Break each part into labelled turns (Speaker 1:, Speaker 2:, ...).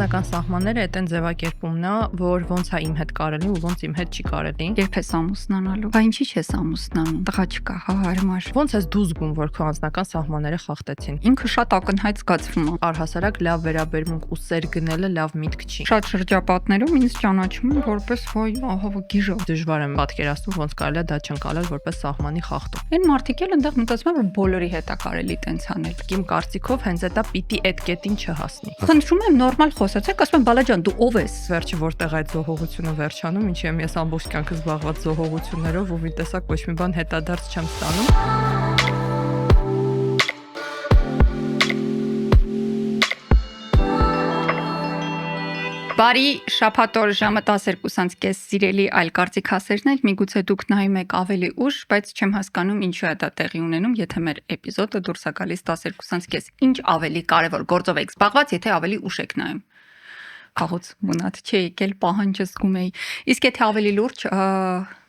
Speaker 1: Անձնական սահմանները այդ այն ձևակերպումն է, որ ոնց է իմ հետ կարելի ու ոնց իմ հետ չի կարելի։
Speaker 2: Երբ ես ամուսնանալու, բա ինչի՞ չես ամուսնանում, տղա չկա, հարմար։
Speaker 1: Ոնց ես դու զգում, որ քո անձնական սահմանները խախտեցին։
Speaker 2: Ինքը շատ ակնհայտ զգացվում է։
Speaker 1: Առհասարակ լավ վերաբերմունք ու սեր գնելը լավ միտք չի։
Speaker 2: Շատ շրջապատներում ինձ ճանաչում են որպես ոյ ահա գիժո։
Speaker 1: Դժվար եմ պատկերացնում ոնց կարելի է դա չընկալել որպես սահմանի խախտում։
Speaker 2: Այն մարդիկ էլ այնտեղ մտածում են, որ բոլորի հետ է կարելի տենց անել։
Speaker 1: Իմ կարծիքով հենց դա պիտի այդ կետին չհասնի։
Speaker 2: Խնդրում եմ նորմալ խոսացեք, ասում եմ բալա ջան, դու ով ես։
Speaker 1: Վերջը որտեղ այդ զոհողությունը վերջանում, ինչի եմ ես ամբողջ կյանքը զբաղված զոհողություններով ու մի տեսակ ոչ մի բան հետադարձ չեմ ստանում։
Speaker 2: Բարի շաբաթօր ժամը 12:30 սիրելի այլ կարծիք հասերներ, միգուցե դուք նայում եք ավելի ուշ, բայց չեմ հասկանում ինչու է դա տեղի ունենում, եթե մեր էպիզոդը դուրս է գալիս 12:30, ինչ ավելի կարևոր գործով եք զբաղված, եթե ավելի ուշ եք նայում։ Խաղոց մնաց չի եկել պահանջը զգում էի։ Իսկ եթե ավելի լուրջ,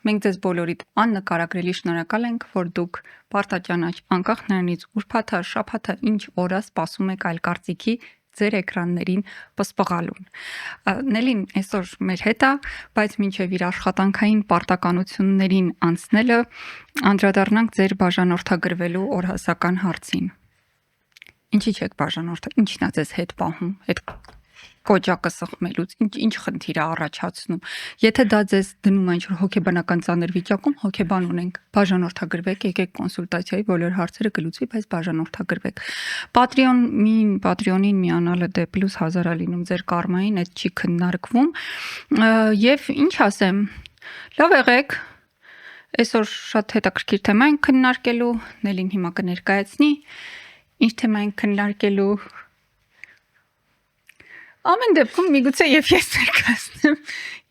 Speaker 2: մենք ձեզ բոլորիդ աննկարագրելի շնորհակալ ենք, որ դուք պարտաճանաչ անկախ նրանից ուրբաթը, շաբաթը ինչ օրա սպասում եք այլ կարծիքի ձեր էկրաններին պսպղալուն։ Նելին այսօր մեր հետ է, բայց մինչև իր աշխատանքային պարտականություններին անցնելը անդրադառնանք ձեր բաժանորդագրվելու օրհասական հարցին։ Ինչի՞ չեք բաժանորդը, ինչն է ձեզ հետ պահում, այդ կոճակը սխմելուց, ինչ խնդիր է առաջացնում։ Եթե դա ձեզ դնում է ինչ-որ հոգեբանական ծանր վիճակում, հոգեբան ունենք, բաժանորդագրվեք, եկեք կոնսուլտացիայի, բոլոր հարցերը կլուծվի, բայց բաժանորդագրվեք։ Patreon-ին միանալը դե +1000 է լինում ձեր կարմային, այդ չի քննարկվում։ Եվ ինչ ասեմ, լավ եղեք։ Այսօր շատ հետաքրքիր թեմա ենք քննարկելու, Նելին հիմա կներկայացնի։ Ինչ թեմա ենք քննարկելու։ Ամեն դեպքում միգուցե եւ ես ներկայացնեմ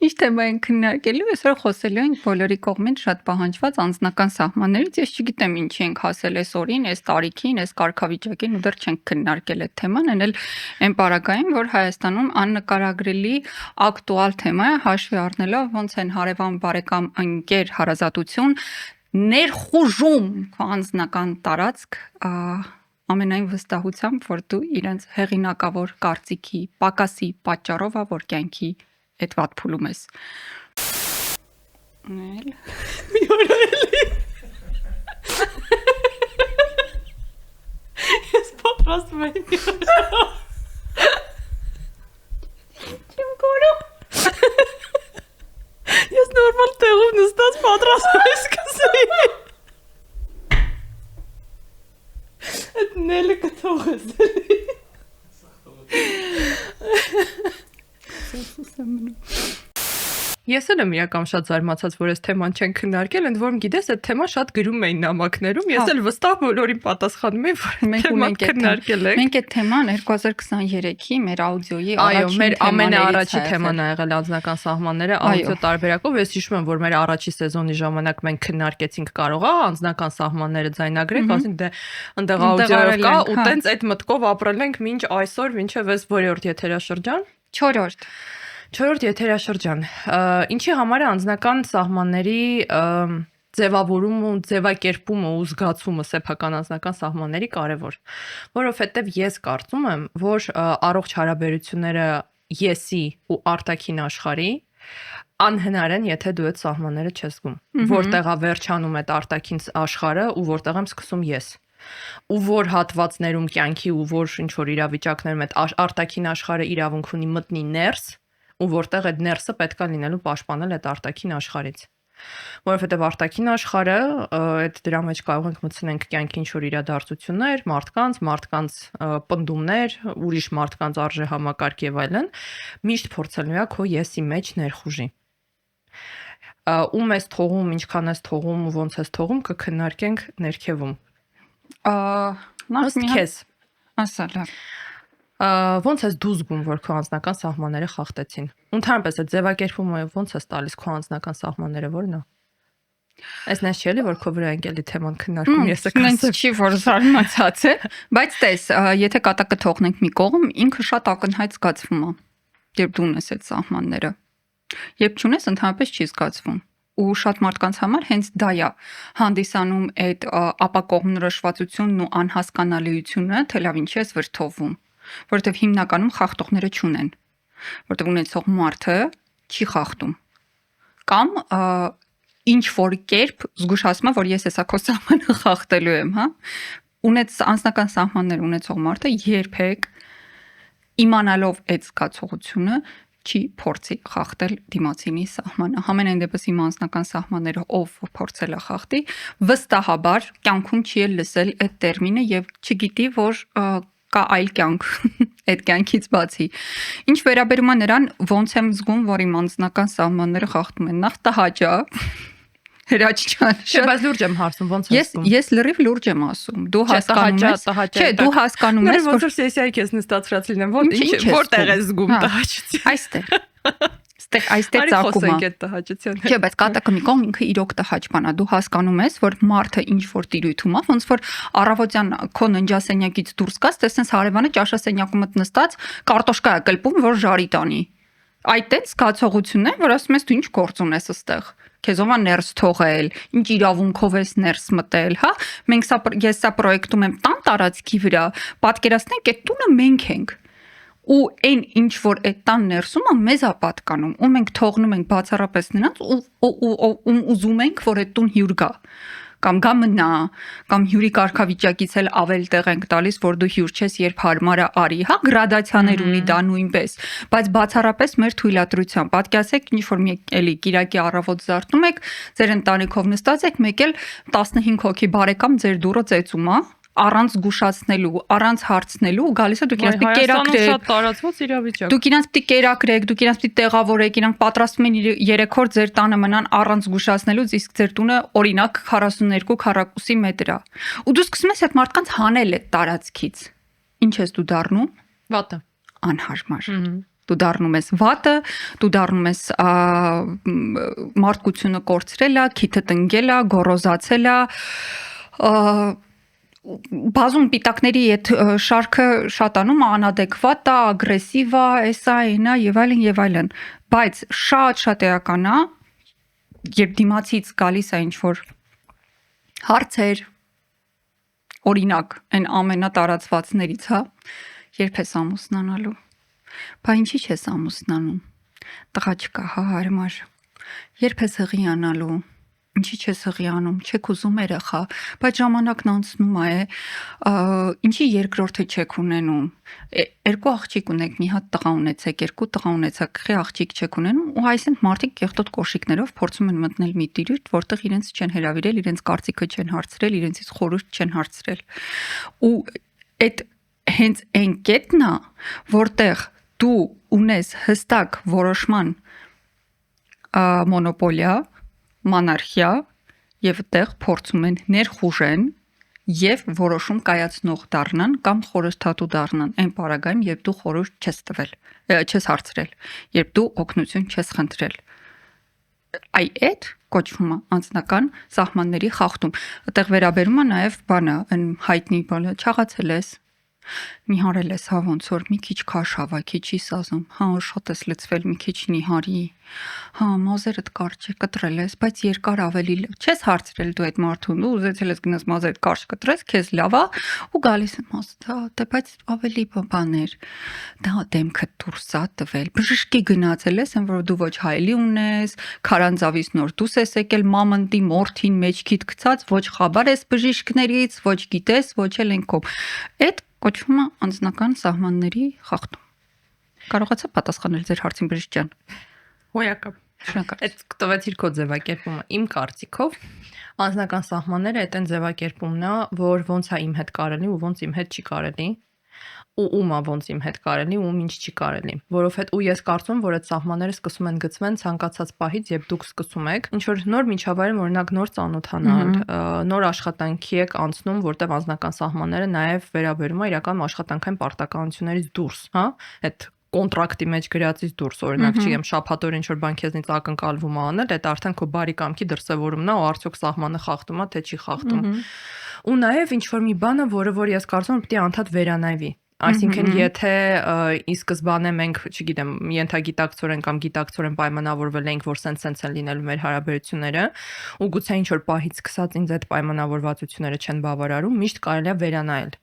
Speaker 2: ինչ թեմա են քննարկելու, այսօր խոսելու ենք բոլորի կողմից շատ պահանջված անձնական սահմաններից, ես չգիտեմ ինչի ենք հասել այս օրին, այս տարիքին, այս կարգավիճակին ու դեռ չենք քննարկել այդ թեման, այն էլ այն պարագային, որ Հայաստանում աննկարագրելի ակտուալ թեմա է, հաշվի առնելով ոնց են հարևան բարեկամ ընկեր հարազատություն ներխուժում քո անձնական տարածք ամենայն վստահությամբ, որ դու իրենց հեղինակավոր կարծիքի պակասի պատճառով է, որ կյանքի այդ վատ փուլում ես։ Մի օր էլի։ Ես պատրաստվում եմ մի օր։ Չեմ գորում։ Ես նորմալ տեղում նստած պատրաստվում եմ սկսեի։ Այդ նելը կթողես էլի։
Speaker 1: Ես էլ եմ իրական շատ զարմացած, որ այս թեման չեն քննարկել, ընդ որում գիտես, այդ թեման շատ գրում էին նամակներում, ես էլ վստահ բոլորին պատասխանում եմ, որ թեման քննարկել ենք։
Speaker 2: Մենք այդ թեման 2023-ի մեր աուդիոյի
Speaker 1: այո, մեր ամենաառաջի թեման ա եղել անձնական սահմանները աուդիո տարբերակով, ես հիշում եմ, որ մեր առաջի սեզոնի ժամանակ մենք քննարկեցինք կարող է անձնական սահմանները ձայնագրենք, ասենք դե այնտեղ աուդիոյով կա ու տենց այդ մտքով ապրել ենք մինչ այսօր, մինչև այս որի եթերաշրջան 4-րդ եթերաշրջան։ Ինչի համար է անձնական սահմանների ձևավորումը ու ձևակերպումը ու զգացումը սեփական անձնական սահմանների կարևոր, որովհետև ես կարծում եմ, որ առողջ հարաբերությունները եսի ու արտաքին աշխարհի անհնար են, եթե դու այդ սահմանները չես զգում, որտեղ է վերջանում այդ արտաքին աշխարհը ու որտեղ եմ սկսում ես։ Ու որ հատվածներում կյանքի ու որ ինչ որ իրավիճակներում այդ արտաքին աշխարհը իրավունք ունի մտնի ներս ու որտեղ այդ ներսը պետքա լինելու պաշտպանել այդ արտաքին աշխարհից։ Որովհետև արտաքին աշխարհը այդ դրա մեջ կարող ենք մտցնենք կյանքի ինչ որ իրադարձություններ, մարդկանց պնդումներ, ուրիշ մարդկանց արժեհամակարգ եւ այլն, միշտ փորձելու է քո եսի մեջ ներխուժի։ Ում ես թողում, ինչքան ես թողում ու ոնց ես թողում կքննարկենք ներքևում։ Քեզ
Speaker 2: ասալա
Speaker 1: ոնց ես դու զգում, որ քո անձնական սահմանները խախտեցին։ Ընդհանրապես այդ ձևակերպումը ոնց ես տալիս քո անձնական սահմանները որն է։ Այս նայես չի էլի որ քո վրա ընկելի թեման քննարկում ես
Speaker 2: եկած։ Չի որ զարմացած է, բայց տես, եթե կատակը թողնենք մի կողմ, ինքը շատ ակնհայտ զգացվում է, երբ դու ունես այդ սահմանները։ Երբ չունես, ընդհանրապես չի զգացվում։ Ու շատ մարդկանց համար հենց դա է հանդիսանում այդ ապակողմնորոշվածությունն ու անհասկանալիությունը, թե լավ ինչի ես վրդովվում, որովհետև հիմնականում խախտողները չունեն որտեղ ունեցող մարդը չի խախտում։ Կամ ինչ որ կերպ զգուշացում է, որ ես հեսա քո սահմանը խախտելու եմ, հա։ Անձնական սահմաններ ունեցող մարդը երբեք իմանալով այդ զգացողությունը չի փորձի խախտել դիմացինի սահմանը։ Համենայն դեպս իմ անձնական սահմանները ով փորձել է խախտի, վստահաբար կյանքում չի լսել այդ տերմինը եւ չգիտի, որ կա այլ կյանք այդ կյանքից բացի։ Ինչ վերաբերում է նրան, ոնց եմ զգում, որ իմ անձնական սահմանները խախտում են, նախ տհաճա Հրաչ ջան,
Speaker 1: բայց լուրջ եմ հարցում, ոնց ես ասում։
Speaker 2: Ես լրիվ լուրջ եմ ասում։ Դու հասկանում ես, չէ, դու հասկանում ես,
Speaker 1: որ սեսիայի քեզ նստածրած լինեմ, որտեղ ես զգում տհաճություն։
Speaker 2: Այստեղ ծակում է
Speaker 1: տհաճության։
Speaker 2: Չէ, բայց կատակը մի կողմ ինքը իրոք տհաճ բան է։ Դու հասկանում ես, որ մարդը ինչ որ տիրույթում է, ոնց որ առավոտյան քո ննջասենյակից դուրս գաս, տեսնես հարևանը ճաշասենյակում նստած կարտոշկա է կլպում, որ ժարի տանի։ Այդ այդ զգացողությունն է, որ ասում ես դու ինչ գործ ունես այստեղ։ Քեզով է ներս թողել, ինչ իրավունքով ես ներս մտել, հա։ Ես սա պրոյեկտում եմ տան տարածքի վրա, պատկերացնենք այդ տունը մենք ենք։ Ու այն ինչ որ այդ տան ներսում է մեզ է պատկանում, ու մենք թողնում ենք բացառապես նրանց ու ուզում ենք, որ այդ տուն հյուր գա։ Կամ գա մնա, կամ հյուրի կարգավիճակից էլ ավել տեղ ենք տալիս, որ դու հյուր չես, երբ հարմար է արի, հա, գրադացիաներ ունի դա նույնպես, բայց բացառապես մեր թույլատրությամբ։ Պատկերացեք, ինչ որ մի էլի Կիրակի առավոտ զարթնում եք, ձեր ընտանիքով նստած եք, մեկ էլ 15 հոգի բարեկամ ձեր դուռը ծեծում է, առանց զգուշացնելու, առանց հարցնելու, գալիս է դուք իրաց պիտի կերակրեք։
Speaker 1: Շատ տարածված իրավիճակ։
Speaker 2: Դուք իրաց պիտի կերակրեք, դուք իրաց պիտի տեղավորեք, իրանք պատրաստվում են 3 օր ձեր տանը մնան առանց զգուշացնելուց, իսկ ձեր տունը օրինակ 42 քառակուսի մետր է։ Ու դու սկսում ես այդ մարդկանց հանել այդ տարածքից։ Ինչ ես դու դառնում։
Speaker 1: Վատը։
Speaker 2: Անհարմար։ Դու դառնում ես վատը, դու դառնում ես մարդկությունը կորցրել է, քիթը տնկել է, գոռոզացել է, բազում պիտակների այդ շարքը շատանում է, անադեկվատ է, ագրեսիվ է, էսա, այնա եւ այլն, բայց շատ էական է, երբ դիմացից գալիս է ինչ որ հարցեր, օրինակ, այն ամենատարածվածներից, հա, երբ ես ամուսնանալու, բա ինչի՞ չես ամուսնանում, տղա չկա, հա, հարմար, երբ ես հղիանալու, ինչի՞ չես հղիանում, չեք ուզում երեխա, բայց ժամանակն անցնում է, ինչի երկրորդը չեք ունենում, 2 աղջիկ ունեք, մի հատ տղա ունեցեք, 2 տղա ունեցեք, խի աղջիկ չեք ունենում, ու այսինքն մարդիկ կեղտոտ կոշիկներով փորձում են մտնել մի տիրույթ, որտեղ իրենց չեն հրավիրել, իրենց կարծիքը չեն հարցրել, իրենցից խորհուրդ չեն հարցրել։ Ու այդ հենց այն կետն է, որտեղ դու ունես հստակ որոշման մոնոպոլիա, մանարխիա եւ այդտեղ փորձում են ներխուժեն եւ որոշում կայացնող դառնան կամ խորհրդատու դառնան այն պարագայում, երբ դու խորհուրդ չես տվել, չես հարցրել, երբ դու օգնություն չես խնդրել։ Այդ կոչվում է անձնական սահմանների խախտում։ Այդտեղ վերաբերում է նաեւ բանը, այն հայտնի բանը, չաղացել ես, նիհարել ես, հա, ոնց որ մի քիչ քաշ հավաքի չի սազում, հա, շատ ես լցվել, մի քիչ նիհարի, հա, մազերդ կարճ է, կտրել ես, բայց երկար ավելի չես հարցրել դու այդ մարդուն, դու ուզեցել ես գնաս մազերդ կարճ կտրես, քեզ լավ է, ու գալիս եմ ասա, դե բայց ավելի բաներ, դա դեմքդ դուրս է տվել, բժշկի գնացել ես, որ դու ոչ հայելի ունես, քարանձավից նոր դուրս ես եկել, մամընտի մորթին մեջքիդ գցած, ոչ խաբար ես բժիշկներից, ոչ գիտես, ոչ էլ ենքով։ Այդ կոչվում է անձնական սահմանների խախտում։ Կարողացա պատասխանել ձեր հարցին բժիշկ ջան։
Speaker 1: Հոյակապ։
Speaker 2: Շնորհակալ։
Speaker 1: Այդ տվեցիր քո ձևակերպումը իմ կարծիքով անձնական սահմանները այդ այն ձևակերպումն է, որ ոնց է իմ հետ կարելի ու ոնց իմ հետ չի կարելի, ու ումա ոնց իմ հետ կարելի ու ինչ չի կարելի, որովհետեւ ու ես կարծում որ այդ սահմանները սկսում են գծվել ցանկացած պահից, երբ դուք սկսում եք ինչ որ նոր միջավայրում, օրինակ նոր ծանոթանալ, նոր աշխատանքի եք անցնում, որտեղ անձնական սահմանները նաև վերաբերում է իրական աշխատանքային պարտականություններից դուրս, հա, այդ կոնտրակտի մեջ գրածից դուրս, օրինակ, չգիտեմ, շաբաթօր ինչ որ բան քեզնից ակնկալվում է անել, դա արդեն քո բարի կամքի դրսևորումն է, ու արդյոք սահմանը խախտում է, թե չի խախտում։ Ու նաև ինչ որ մի բանը, որ ես կարծում եմ պետք է անդադ վերանայվի։ Այսինքն եթե ի սկզբանե մենք, չգիտեմ, ենթագիտակցորեն կամ գիտակցորեն պայմանավորվել ենք, որ սենց են լինելու մեր հարաբերությունները, ու գուցե ինչ որ պահից սկսած ինձ այդ պայմանավորվածությունները չեն բավարարում, միշտ կարելի է վերանայել։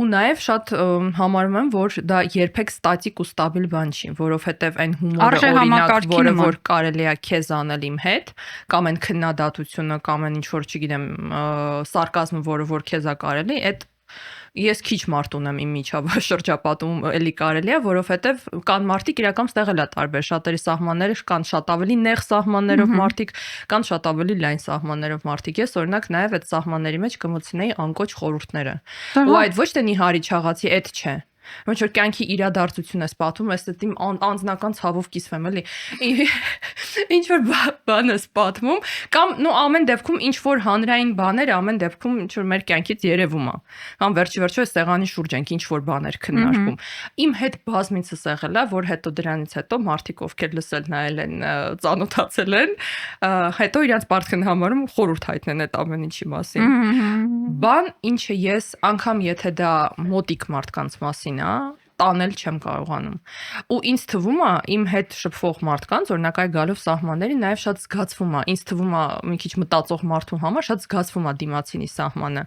Speaker 1: Ու նաև շատ համարում եմ, որ դա երբեք ստատիկ ու ստաբիլ բան չի, որովհետև այն հումորը օրինակ, որը որ կարելի է քեզ անել իմ հետ, կամ այն քննադատությունը, կամ այն ինչ որ, չգիտեմ, սարկազմը, որը որ քեզ է կարելի, այդ ես քիչ մարդ ունեմ իմ միջավայր շրջապատում էլի կարելի է, որովհետև կան մարդիկ իրական ստեղ էլա տարբեր, շատերի սահմանները կան շատ ավելի նեղ սահմաններով մարդիկ, կան շատ ավելի լայն սահմաններով մարդիկ։ Ես օրինակ նաև այդ սահմանների մեջ կմտցնեի անկոչ խորհուրդները։ Ու այդ ոչ թե նիհարի չաղացի, այդ չէ։ Ոնց որ կյանքի իրադարձություն ես պատում, ես դա իմ անձնական ցավով կիսվեմ էլի։ Ինչ որ բան ես պատմում, կամ նո ամեն դեպքում ինչ որ հանրային բաներ ամեն դեպքում ինչ որ մեր կյանքից երևում է։ Կամ վերջի այս սեղանի շուրջ ենք ինչ որ բաներ քննարկում։ Իմ հետ բազմիցս եղել է, որ հետո դրանից հետո մարդիկ ովքեր լսել նայել են, ծանոթացել են, հետո իրանց բարդ են համարում խորհուրդ հայտնեն այդ ամեն ինչի մասին։ Բան, ինչը ես անգամ եթե դա մոտիկ մարդկանց մասին տանել չեմ կարողանում։ Ու ինձ թվում է իմ հետ շփվող մարդկանց, օրինակ այ գալով սահմանների, նաև շատ զգացվում է, ինձ թվում է մի քիչ մտածող մարդու համար շատ զգացվում է դիմացինի սահմանը։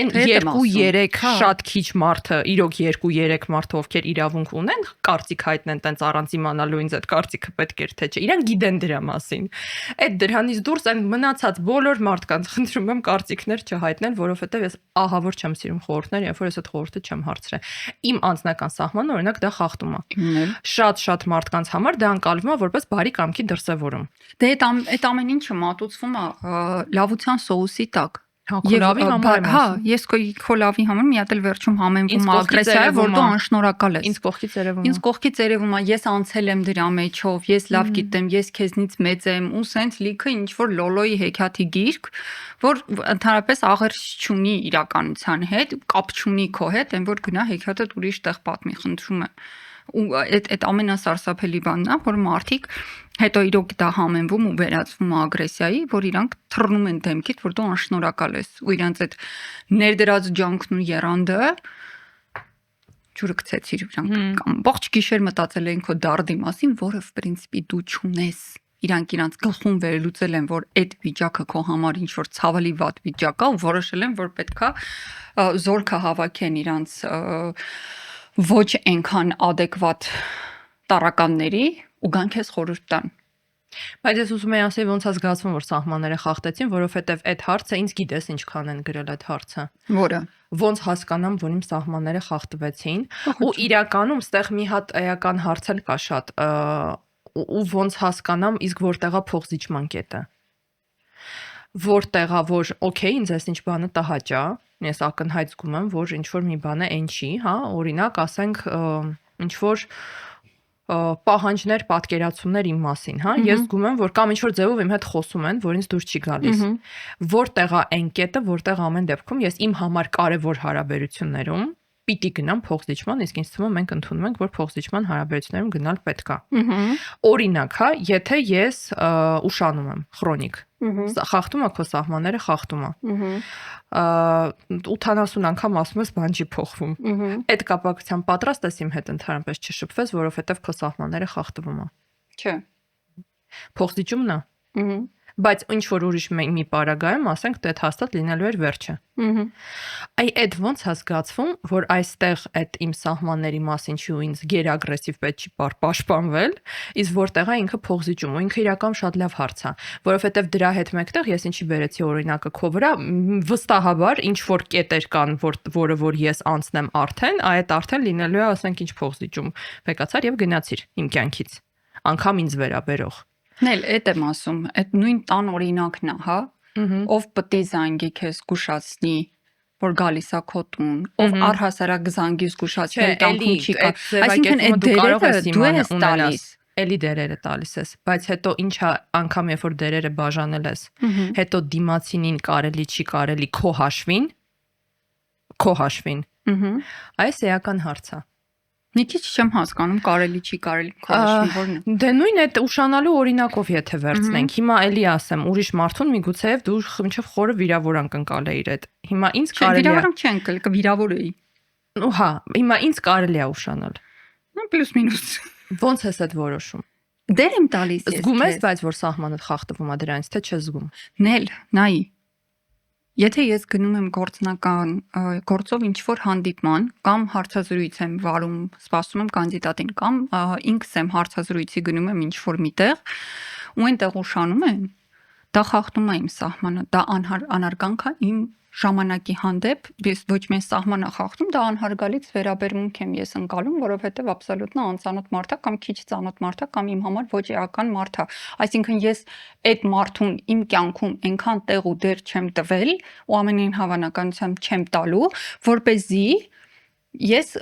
Speaker 1: Այն 2-3 շատ քիչ մարդը, իրոք 2-3 մարդը, ովքեր իրավունք ունեն, կարծիք հայտնեն տենց առանց իմանալու ինձ այդ կարծիքը պետք էր թե չէ։ Իրանք գիտեն դրա մասին։ Այդ դրանից դուրս այն մնացած բոլոր մարդկանց խնդրում եմ կարծիքներ չհայտնեն, որովհետև ես ահավոր չեմ սիրում խորհուրդներ, երբ որ ես այդ խորհուրդը չեմ հարցրել։ Իմ անձնական սահմանը օրինակ դա խախտում է։ Շատ մարդկանց համար դա անցալվում է որպես բարի կամքի դրսևորում։
Speaker 2: Դե այդ ամեն ինչը մատուցվում է լավության սոուսի տակ։
Speaker 1: Խոլավի համար եմ ասում։
Speaker 2: Հա, ես քո լավի համար մի հատ էլ վերջում համեմվում ագրեսիա է, որ դու անշնորհակալ ես։
Speaker 1: Ինձ կողքից երևում է։
Speaker 2: Ինձ կողքից երևում է, ես անցել եմ դրա մեջով, ես լավ գիտեմ, ես քեզնից մեծ եմ, ու սենց լիքը ինչ որ լոլոյի հեքիաթի գիրք, որ ընդհանրապես աղերս չունի իրականության հետ, կապ չունի քո հետ, այն որ գնա հեքիաթը ուրիշ տեղ պատմի, խնդրում եմ։ Ու այդ ամենասարսափելի բանն է, որ մարդիկ հետո իրոք դա համեմվում ու վերածվում ագրեսիայի, որ իրանք թռնում են դեմքիդ, որ դու անշնորհակալ ես, ու իրանց այդ ներդրած ջանքն ու եռանդը ջուրը գցեցիր իրանք կամ ողջ գիշեր մտածել էին քո դարդի մասին, որը в принципе դու չունես։ Իրանք իրանց գլխում վերլուծել են, որ այդ վիճակը քո համար ինչ որ ցավալի վատ վիճակ է, ու որոշել են, որ պետքա զորքը հավաքեն իրանց ոչ այնքան adekvat տարականների ու գան քեզ խորհուրդ տան։
Speaker 1: Բայց ես ուզում եմ ասել ոնց է զգացվում, որ սահմանները խախտեցին, որովհետև այդ հարցը ինձ գիտես ինչքան են գրել այդ հարցը։
Speaker 2: Որը
Speaker 1: ոնց հասկանամ, որ իմ սահմանները խախտվեցին, ու իրականում ստեղ մի հատ էական հարց էլ կա շատ, ու ոնց հասկանամ, իսկ որտեղա փոխզիջման կետը։ Որտեղա, որ օքեյ, ինձ այս ինչ բանը տհաճա, ես ակնհայտ զգում եմ, որ ինչ որ մի բան է այն չի, հա, օրինակ, ասենք, ինչ որ պահանջներ, պատկերացումներ իմ մասին, հա, ես զգում եմ, որ կամ ինչ որ ձևով իմ հետ խոսում են, որ ինձ դուր չի գալիս։ Որտեղա այն կետը, որտեղ ամեն դեպքում ես իմ համար կարևոր հարաբերություններում պիտի գնամ փոխզիջման, իսկ ինձ թվում է մենք ընդունում ենք, որ փոխզիջման հարաբերություններում գնալ պետք է։ Օրինակ, հա, եթե ես ուշանում եմ, քրոնիկ, խախտում է քո սահմանները, խախտում է։ 80 անգամ ասում ես, բան չի փոխվում։ Այդ կապակցությամբ պատրաստ ես իմ հետ ընդհանրապես չշփվես, որովհետև քո սահմանները խախտվում է։
Speaker 2: Չէ։
Speaker 1: Փոխզիջումն է։ Բայց ինչ որ ուրիշ մի պարագայում, ասենք, դա հաստատ լինելու էր վերջը։ Այ այդ ոնց է զգացվում, որ այստեղ այդ իմ սահմանների մասին չի ու ինձ գերագրեսիվ պետք չի պաշտպանվել, իսկ որտեղա ինքը փոխզիջում, ու ինքը իրական շատ լավ հարց է, որովհետև դրա հետ մեկտեղ ես ինչի բերեցի օրինակը քո վրա, վստահաբար ինչ որ կետեր կան, որը որ ես անցնեմ արդեն, այդ արդեն լինելու է, ասենք, ինչ փոխզիջում, բեկացար եւ գնացիր իմ կյանքից, անգամ ինձ վերաբերող։
Speaker 2: Նել, այդ եմ ասում, այդ նույն տան օրինակն է, հա, ով պետք է զանգի քեզ զգուշացնի, որ գալիս է քո տուն, ով առհասարակ զանգի զգուշացնել կյանքում չի կա։ Այսինքն այդ դերերը դու ես տալիս,
Speaker 1: էլի դերերը տալիս ես, բայց հետո ինչա անգամ երբ որ դերերը բաժանել ես, հետո դիմացինին կարելի չի կարելի քո հաշվին։ Այս էական հարց է։
Speaker 2: Մի քիչ չեմ հասկանում, կարելի չի կարելի քաշվի որն է։
Speaker 1: Դե նույն այդ ուշանալու օրինակով եթե վերցնենք, հիմա էլի ասեմ, ուրիշ մարդուն միգուցեև դու մինչև խորը վիրավորան կընկալ էիր այդ։ Հիմա ինձ կարելի է։
Speaker 2: Վիրավորում չեն կլ, կվիրավորեի։
Speaker 1: Ու հա, հիմա ինձ կարելի է ուշանալ։
Speaker 2: Պլյուս մինուս։
Speaker 1: Ոնց ես այդ որոշում։
Speaker 2: Դեր եմ տալիս ես։
Speaker 1: Զգում ես, բայց որ սահմանը խախտվում է դրանից, թե չես զգում։
Speaker 2: Նել, նայի։ Եթե ես գնում եմ գործնական գործով ինչ-որ հանդիպման կամ հարցազրույց եմ վարում, սպասում եմ կանդիդատին կամ ինքս եմ հարցազրույցի գնում եմ ինչ-որ միտեղ ու այնտեղ ուշանում եմ, դա խախտում է իմ սահմանը, դա անհարգանք է իմ ժամանակի հանդեպ, ես ոչ միայն սահմանը խախտում, դա անհարգալից վերաբերմունք եմ ես ընկալում, որովհետև աբսոլյուտնա անծանոթ մարդ է կամ քիչ ծանոթ մարդ է կամ իմ համար ոչ էական մարդ է։ Այսինքն ես այդ մարդուն իմ կյանքում այնքան տեղ ու դեր չեմ տվել ու ամենին հավանականությամբ չեմ տալու, որպեսզի ես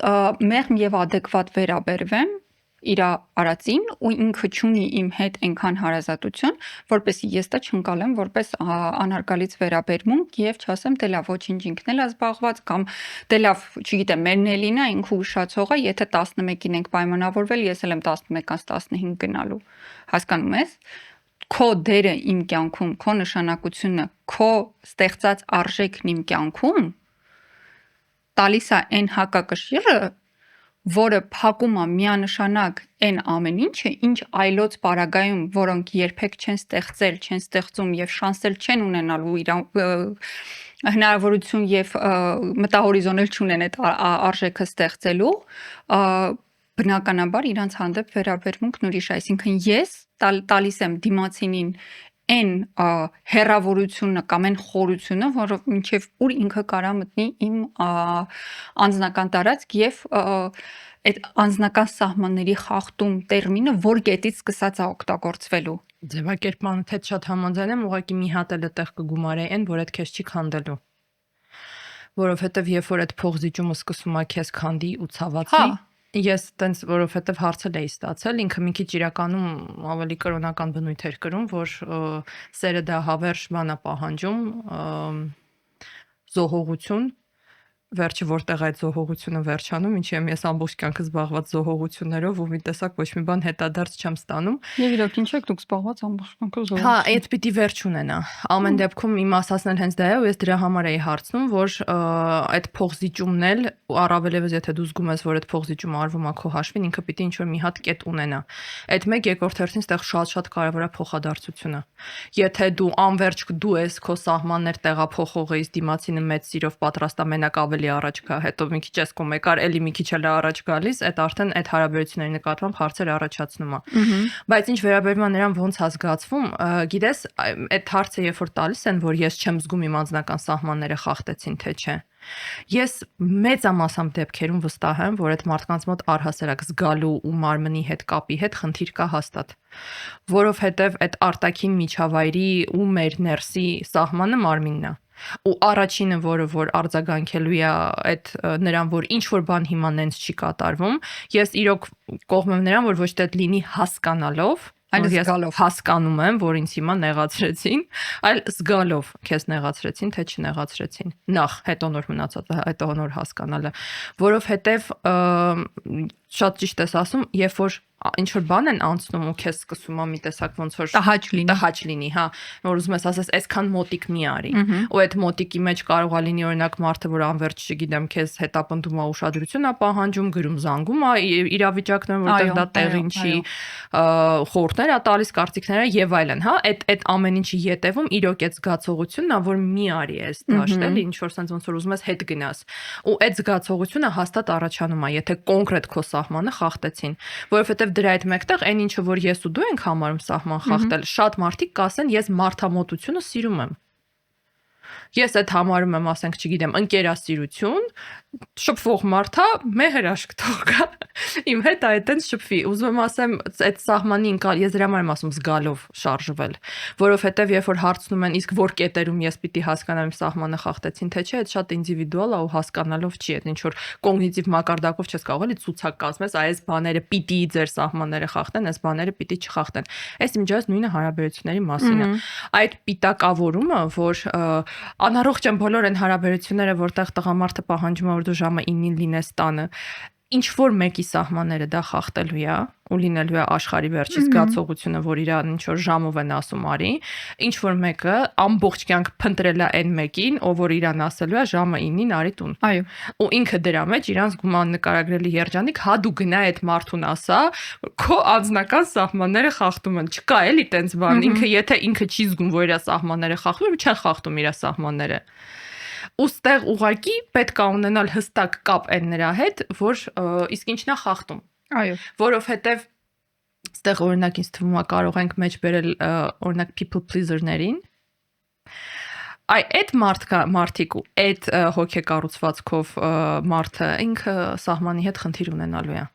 Speaker 2: մեղմ եւ adekvat վերաբերվեմ իր արածին ու ինքը չունի իմ հետ այնքան հարազատություն, որպեսզի ես դա չընկալեմ որպես անհարգալից վերաբերմունք եւ չասեմ դե լավ ոչինչ ինքն էլ է զբաղված կամ դե լավ, չգիտեմ, մերն էլին է ինքը ուշացող է, եթե 11-ին ենք պայմանավորվել, ես էլ եմ 11-ից 15 գնալու։ Հասկանում ես։ Քո դերը իմ կյանքում, քո նշանակությունը, քո ստեղծած արժեքն իմ կյանքում տալիս է այն հակակշիռը, որը փակում է միանշանակ այն ամեն ինչը, ինչ այլոց պարագայում, որոնք երբեք չեն ստեղծել, չեն ստեղծում եւ շանսել չեն ունենալու հնարավորություն եւ մտահորիզոն էլ չունեն այդ արժեքը ստեղծելու, բնականաբար իրանց հանդեպ վերաբերմունքն ուրիշ է, այսինքն ես տալիս եմ դիմացինին այն հերավորությունը կամ այն խորությունը, որով մինչև ուր ինքը կարա մտնի իմ անձնական տարածք եւ այդ անձնական սահմանների խախտում տերմինը որ կետից սկսած է օգտագործվելու։
Speaker 1: Ձևակերպմանը թե շատ համաձայն եմ, ուղղակի մի հատ էլ այդտեղ կգումարեի այն, որ այդ քեզ չի քանդելու։ Որովհետեւ երբ որ այդ փողզիջումը սկսում է քեզ քանդի ու ցավացի, ես տենց որովհետև հարցել էի ստացել, ինքը մի քիչ իրականում ավելի կրոնական բնույթ էր կրում, որ սերը դա հավերժ բան է պահանջում, զոհողություն, վերջը որտեղ այդ զոհողությունը վերջանում, ինչի եմ ես ամբողջ կյանքը զբաղված զոհողություններով ու մի տեսակ ոչ մի բան հետադարձ չեմ ստանում։
Speaker 2: Եվ իրոք ինչ եք դուք զբաղված ամբողջ կյանքը զոհողություն։
Speaker 1: Հա, այդ պիտի վերջ ունենա։ Ամեն դեպքում իմ ասածն էլ հենց դա է, ու ես դրա համար էի հարցնում, որ այդ փողզիջումն էլ առավելևս եթե դու զգում ես, որ այդ փողզիջումը արվում է քո հաշվին, ինքը պիտի ինչ-որ մի հատ կետ ունենա։ Այդ մեկ երկրորդ հերթին ստեղ շատ կարևոր է փոխադարձությունը։ Եթե դու անverջ դու ես քո սահմաններ տեղափոխող ես, դիմացինը մեծ սիրով պատրաստ է մենակ ավելի առաջ գա, հետո մի քիչ ես կոմ եկար, էլի մի քիչ էլ առաջ գալիս, այդ արդեն այդ հարաբերությունների նկատմամբ հարցեր առաջացնում է։ Բայց ինչ վերաբերում է նրան ոնց է զգացվում, գիտես, այդ հարցը երբ որ տալիս են, որ ես չեմ զգում իմ անձնական սահմանները խախտեցին, թե չէ։ Ես մեծամասամբ դեպքերում վստահ եմ, որ այդ մարդկանց մոտ առհասարակ զգալու ու մարմնի հետ կապի հետ խնդիր կա հաստատ, որովհետև այդ արտաքին միջավայրի ու մեր ներսի սահմանը մարմինն է։ Ու առաջինը, որ արձագանքելու է այդ նրան, որ ինչ որ բան հիմա նենց չի կատարվում, ես իրոք կողմ եմ նրան, որ ոչ թե դա լինի հասկանալով, այլ զգալով հասկանում եմ, որ ինձ հիմա նեղացրեցին, այլ զգալով քեզ նեղացրեցին, թե չնեղացրեցին։ Նախ հետո նոր մնացածը, հետո նոր հասկանալը, որովհետև շատ ճիշտ ես ասում, երբ որ ինչ որ բան են անցնում ու քեզ սկսում է մի տեսակ ոնց որ տհաճ լինի, հա, որ ուզում ես ասես, այսքան մոտիկ մի արի։ Ու այդ մոտիկի մեջ կարող է լինի օրինակ մարդը, որ անverջ չգիտեմ, քեզ հետապնդում է, ուշադրություն է պահանջում, գրում զանգում է իրավիճակներում, որտեղ դա տեղին չի, խորհուրդներ է տալիս, կարծիքներ է եւ այլն, հա, այդ ամեն ինչի յետևում իրոք այդ զգացողությունն է, որ մի արի ես դաշտել, ինչ որ sense ոնց որ ուզում ես հետ գնաս։ Ու այդ զգացողությունը հաստատ առաջանում է, եթե կոնկրետ քո սահմանը խախտեցին, որովհետեւ դրա այդ մեկտեղ այն ինչը որ ես ու դու ենք համարում սահման խախտել, շատ մարդիկ կասեն ես մարդամոտությունը սիրում եմ։ Ես այդ համարում եմ, ասենք, չգիտեմ, ընկերասիրություն, շփվող մարդա, մեհրաշք թողա։ Իմ հետ այդտենց շփվի։ Ուզում եմ ասեմ, այդ սահմանի ընկալ, ես դրա համար եմ ասում զգալով շարժվել, որովհետև երբ որ հարցնում են, իսկ որ կետերում ես պիտի հասկանամ սահմանը խախտեցին, թե չէ, այդ շատ ինդիվիդուալ է ու հասկանալով չի, այդ ինչ որ կոգնիտիվ մակարդակով չես կարող էլի ցուցակ կազմես, այս բաները պիտի ձեր սահմանները խախտեն, այս բաները պիտի չխախտեն։ Այս իմջած նույնը հարաբերությունների մասին է։ Այդ պիտակավորումը, որ անառողջ են բոլոր այն հարաբերությունները, որտեղ տղամարդը պահանջում է, որ դու ժամը 9-ին լինես տանը։ ինչ որ մեկի սահմանները դա խախտելու է ու լինելու է աշխարհի վերջի զգացողությունը, որ իրան ինչ որ ժամով են ասում արի, ինչ որ մեկը ամբողջ կյանք փնտրել է այն մեկին, ով որ իրան ասելու է ժամը 9-ին արի տուն։
Speaker 2: Այո։
Speaker 1: Ու ինքը դրա մեջ իրանց գուման նկարագրելի երջանիկ, հա դու գնա այդ մարդուն ասա, քո անձնական սահմանները խախտում են։ Չկա էլի տենց բան։ Ինքը եթե ինքը չի զգում, որ իր սահմանները խախտում են, չեն խախտում իր սահմանները։ Ոստեղ ուղակի պետք է ունենալ հստակ կապ այն նրա հետ, որ իսկ ինչն է խախտում։
Speaker 2: Այո,
Speaker 1: որովհետև այստեղ օրինակ ինձ թվում է կարող ենք մեջ բերել օրինակ people pleaser-ներին։ Այդ մարդիկ ու այդ հոգեկառուցվածքով մարդը ինքը սահմանի հետ խնդիր ունենալու է։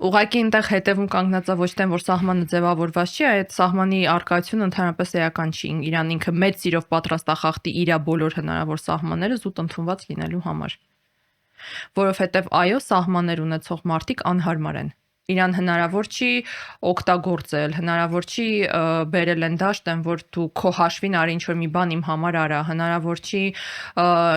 Speaker 1: Ուղղակի այնտեղ հետևում կանգնած է ոչ թե որ սահմանը ձևավորված չի, այդ սահմանի արկայությունը ընդհանրապես էական չի։ Իրան ինքը մեծ սիրով պատրաստ է խախտի իր բոլոր հնարավոր սահմանները զուտ ընդունված լինելու համար։ Որովհետև այո, սահմաններ ունեցող մարդիկ անհարմար են։ Իրան հնարավոր չի օգտագործել, հնարավոր չի բերել են դաշտեն, որ դու քո հաշվին արի ինչ-որ մի բան իմ համար արա, հնարավոր չի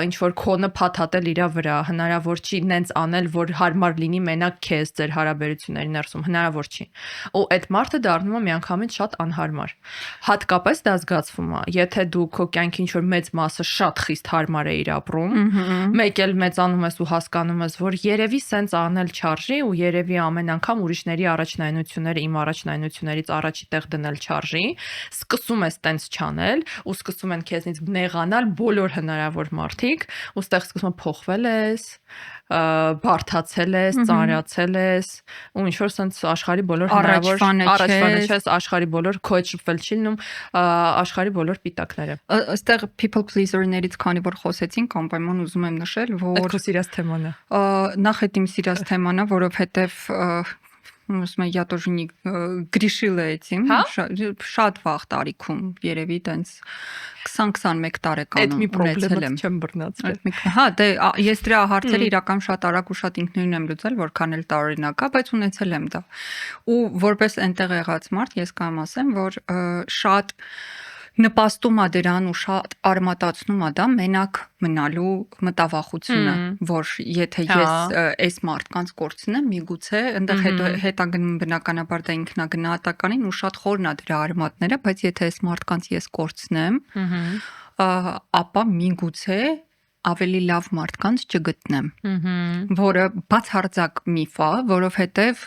Speaker 1: ինչ-որ քոնը փաթաթել իրա վրա, հնարավոր չի նենց անել, որ հարմար լինի մենակ քեզ ձեր հարաբերությունների ներսում, հնարավոր չի։ Ու այդ մարդը դառնում է միանգամից շատ անհարմար։ Հատկապես դա զգացվում է, եթե դու քո կյանքի ինչ-որ մեծ մասը շատ խիստ հարմար է իր ապրում, մեկ էլ մեծանում ես ու հասկանում ես, որ երևի սենց անել չարժի ու երևի ամեն անգամ ուրիշների առաջնայնությունները իմ առաջնայնություններից առաջի տեղ դնել չարժի, սկսում ես տենց չանել ու սկսում են քեզնից նեղանալ բոլոր հնարավոր մարդիկ, ու ստեղ սկսում ես փոխվել ես, բարթացել ես, ծանրացել ես, ու ինչ որ սենց աշխարհի բոլոր հնարավոր առաջվանը չես, աշխարհի բոլոր քո հետ շփվել չի լինում, աշխարհի բոլոր պիտակները։
Speaker 2: Այստեղ people pleaser-ներից քանի որ խոսեցինք, անպայման ուզում եմ նշել, որ
Speaker 1: այդ քո սիրած թեման է։
Speaker 2: Նախ այդ իմ սիրած թեման է, որովհետև ասում եմ, я тоже не грешила этим, շատ վաղ տարիքում, երևի տենց 20-21 տարեկանում ունեցել եմ։
Speaker 1: Չեմ բռնացրել։
Speaker 2: Հա, դե ես դրա հարցերը իրական շատ արագ ու շատ ինքնուրույն եմ լուծել, որքան էլ տարօրինակ է, բայց ունեցել եմ դա։ Ու որպես այնտեղ եղած մարդ, ես կամ ասեմ, որ շատ նպաստում է դրան ու շատ արմատացնում է դա մենակ մնալու մտավախությունը, որ եթե ես այս մարդկանց կորցնեմ, միգուցե այնտեղ հետագնում բնականաբար դա ինքնագնահատականին ու շատ խորն է դրա արմատները, բայց եթե այս մարդկանց ես կորցնեմ, ապա միգուցե ավելի լավ մարդկանց չգտնեմ, որը բացարձակ միֆ է, որովհետև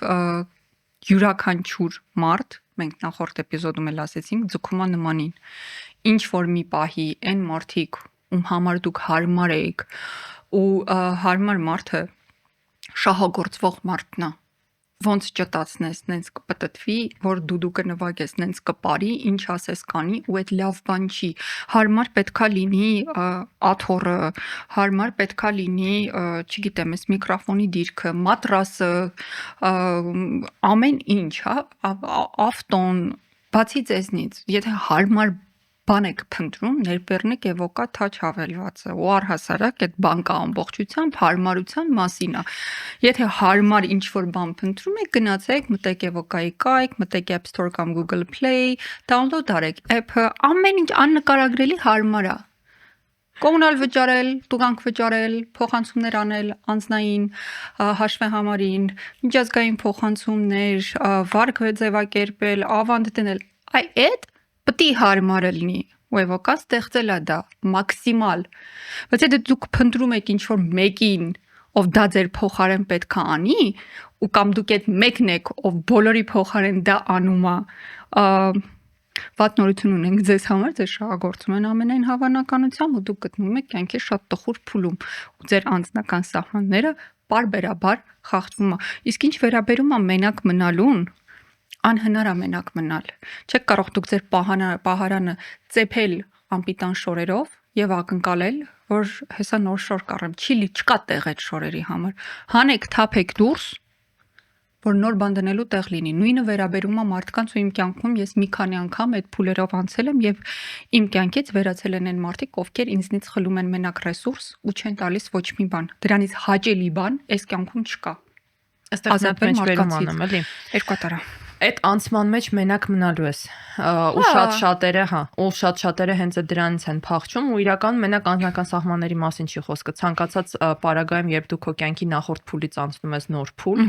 Speaker 2: յուրաքանչյուր մարդ, մենք նախորդ էպիզոդում էլ ասեցինք, ձգումա նմանին, ինչ որ մի պահի այն մարդիկ, ում համար դուք հարմար եք, ու հարմար մարդը շահագործվող մարդն է, ոնց ճտացնես, նենց կպտտվի, որ դուդուկը նվագես, նենց կպարի, ինչ ասես կանի, ու այդ լավ բան չի։ Հարմար պետքա լինի աթոռը, հարմար պետքա լինի, չգիտեմ, այս միկրոֆոնի դիրքը, մատրասը, ամեն ինչ, հա, ավտոն, բացի ձեզնից, եթե հարմար բան եք փնտրում, ներբեռնեք Էվոկա թաչ հավելվածը, ու առհասարակ այդ բանկա ամբողջությամբ հարմարության մասին է։ Եթե հարմար ինչ-որ բան փնտրում եք, գնացեք, մտեք Էվոկայի կայք, մտեք App Store կամ Google Play, download արեք app-ը, ամեն ինչ աննկարագրելի հարմար է։ Կոմունալ վճարել, տուգանք վճարել, փոխանցումներ անել անձնային հաշվեհամարին, միջազգային փոխանցումներ, վարկ ձևակերպել, ավանդ դնել, այդ պետք է հարմարը լինի, ու Էվոկա ստեղծել է դա մաքսիմալ։ Բայց եթե դուք փնտրում եք ինչ-որ մեկին, ով դա ձեր փոխարեն պետք է անի, ու կամ դուք այդ մեկն եք, ով բոլորի փոխարեն դա անում է, վատ նորություն ունենք ձեզ համար, ձեր շահագործում են ամենայն հավանականությամբ, ու դուք գտնվում եք կյանքի շատ տխուր փուլում, ու ձեր անձնական սահմանները պարբերաբար խախտվում է։ Իսկ ինչ վերաբերում է մենակ մնալուն, անհնար է մենակ մնալ։ Չեք կարող դուք ձեր պահարանը ծեփել անպիտան շորերով եւ ակնկալել, որ հեսա նոր շոր կառեմ։ Չկա տեղ այդ շորերի համար։ Հանեք, թափեք դուրս, որ նոր բան դնելու տեղ լինի։ Նույնը վերաբերում է մարդկանց ու իմ կյանքում ես մի քանի անգամ այդ փուլերով անցել եմ եւ իմ կյանքից վերացել են այն մարդիկ, ովքեր ինձնից խլում են մենակ ռեսուրս ու չեն տալիս ոչ մի բան։ Դրանից հաճելի բան այս կյանքում չկա։
Speaker 1: Այստեղ մեջբերում անեմ, էլի։
Speaker 2: Երկու տարա։
Speaker 1: Այդ անցման մեջ մենակ մնալու ես ու շատ-շատերը հենց դրանից են փախչում ու իրական մենակ անձնական սահմանների մասին չի խոսքը ցանկացած պարագայում երբ դու քո կյանքի նախորդ փուլից անցնում ես նոր փուլ